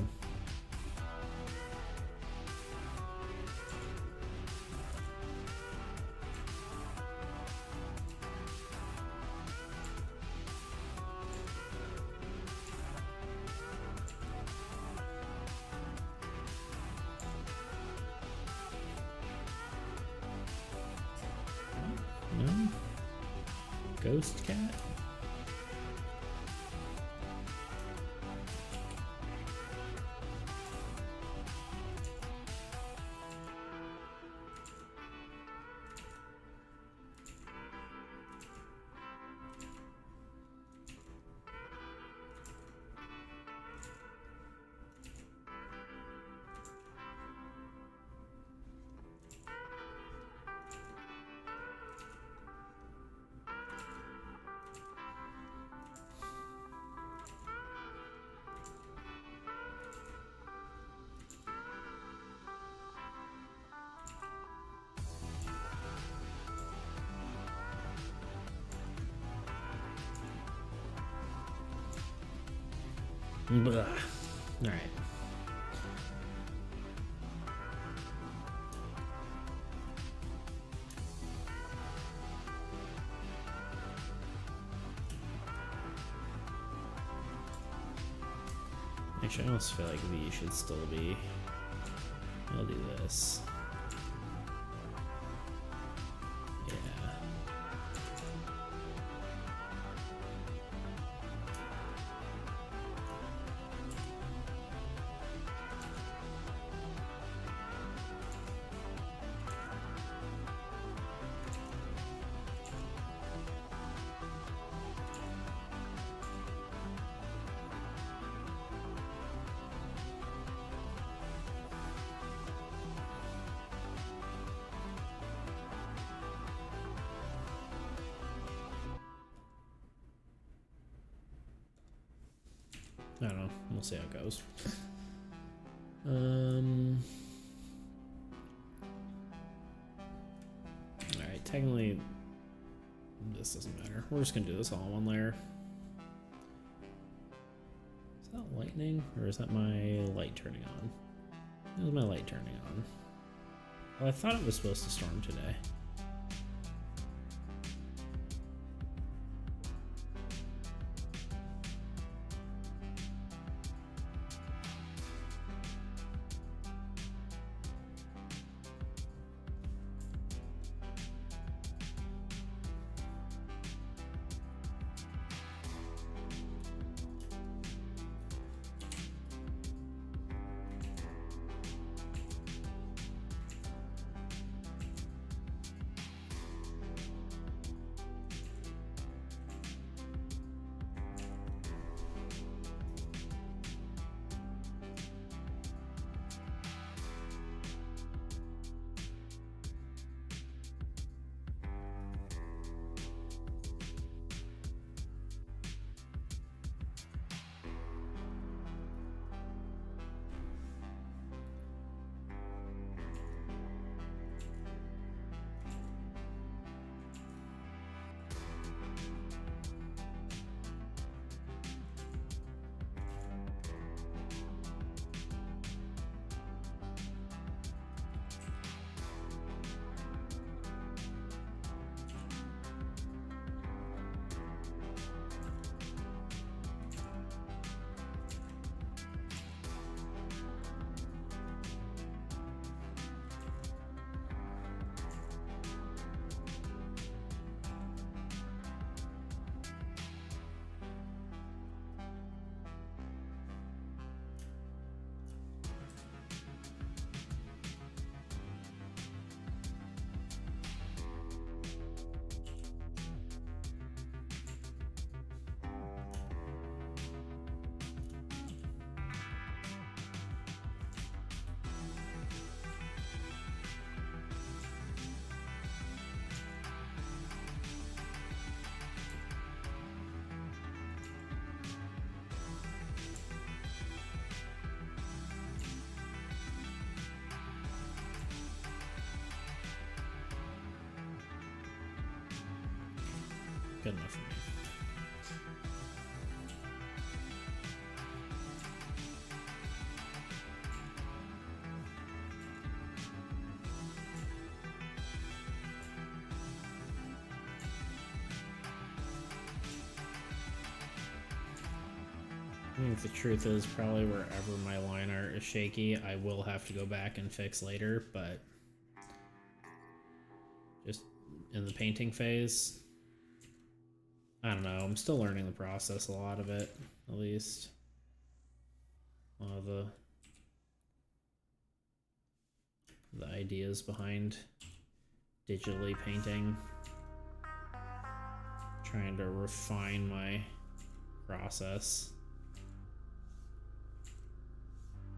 S1: No? Ghost cat? Blah. All right. Actually, I almost feel like V should still be. I'll do this. Yeah. I don't know. We'll see how it goes. Alright, technically this doesn't matter. We're just gonna do this all in one layer. Is that lightning or is that my light turning on? That was my light turning on. Oh, I thought it was supposed to storm today. Good enough for me. I think the truth is probably wherever my line art is shaky, I will have to go back and fix later, but just in the painting phase, I don't know, I'm still learning the process, a lot of it, at least. A lot of the ideas behind digitally painting. Trying to refine my process.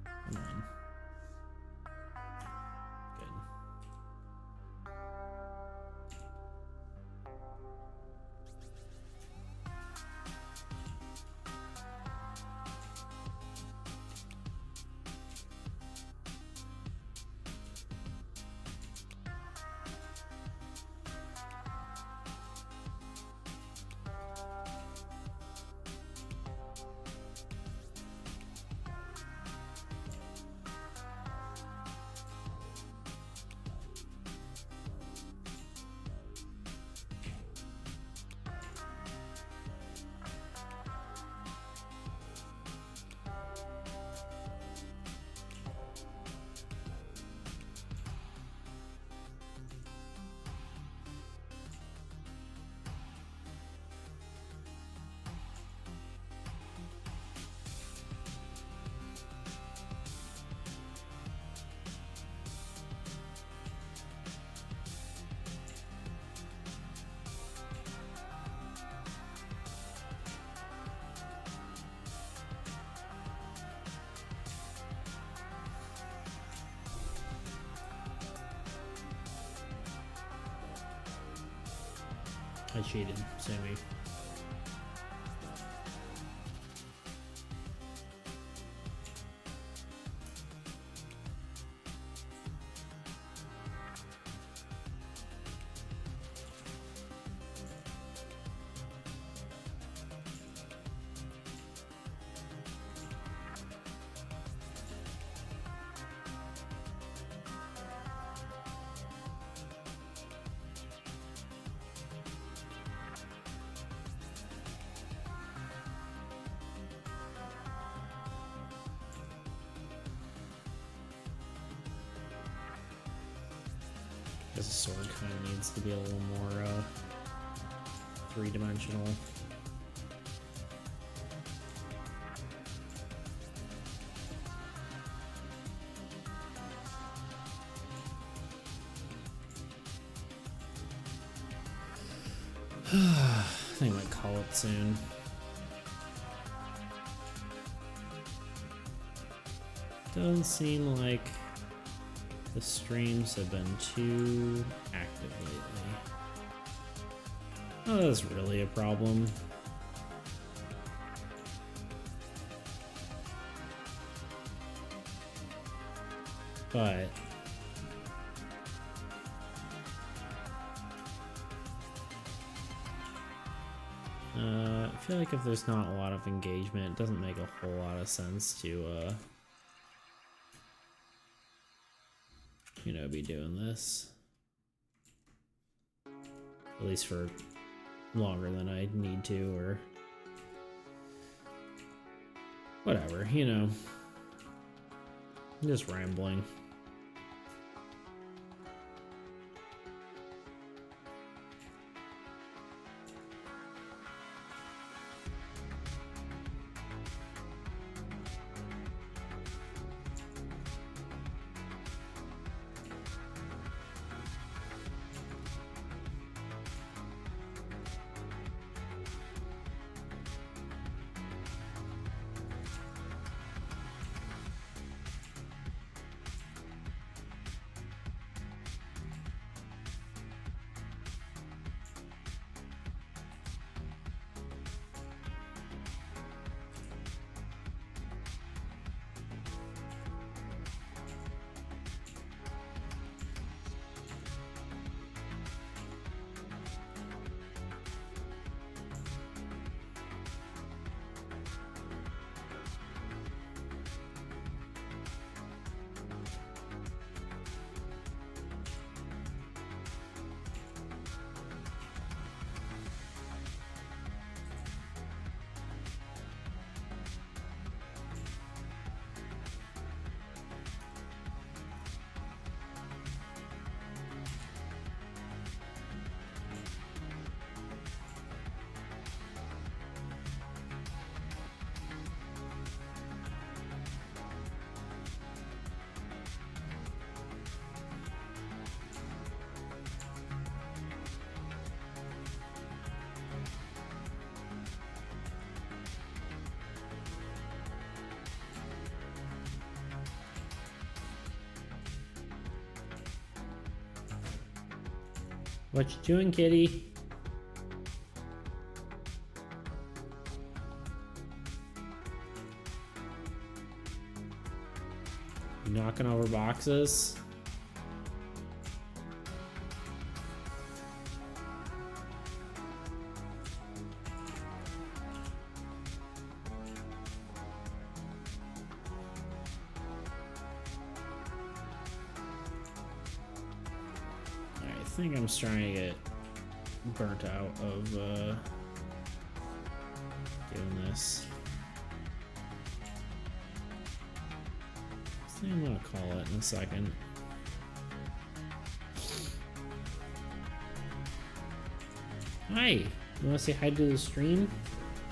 S1: Come on. Good. I cheated, sue me. Because the sword kind of needs to be a little more three-dimensional. I think I might call it soon. Doesn't seem like the streams have been too active lately. Oh, that's really a problem. But I feel like if there's not a lot of engagement, it doesn't make a whole lot of sense to you know, be doing this. At least for longer than I need to, or whatever, you know. I'm just rambling. What you doing, kitty? You knocking over boxes? I think I'm starting to get burnt out of doing this. I think I'm gonna call it in a second. Hi! You wanna say hi to the stream?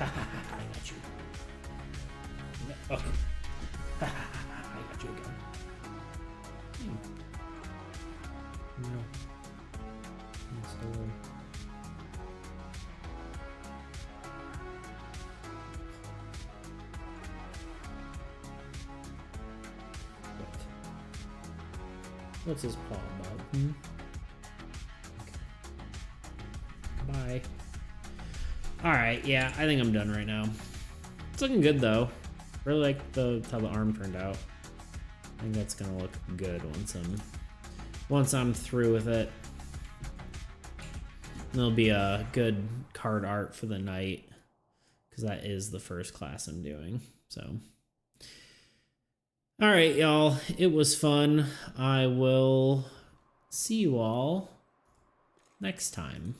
S1: I got you. Okay. I got you again. No. What's his paw about? Hmm? Okay. Bye. Hi. Alright, yeah, I think I'm done right now. It's looking good though. Really like how the arm turned out. I think that's gonna look good once I'm through with it. There'll be a good card art for the night, because that is the first class I'm doing. So, all right, y'all. It was fun. I will see you all next time.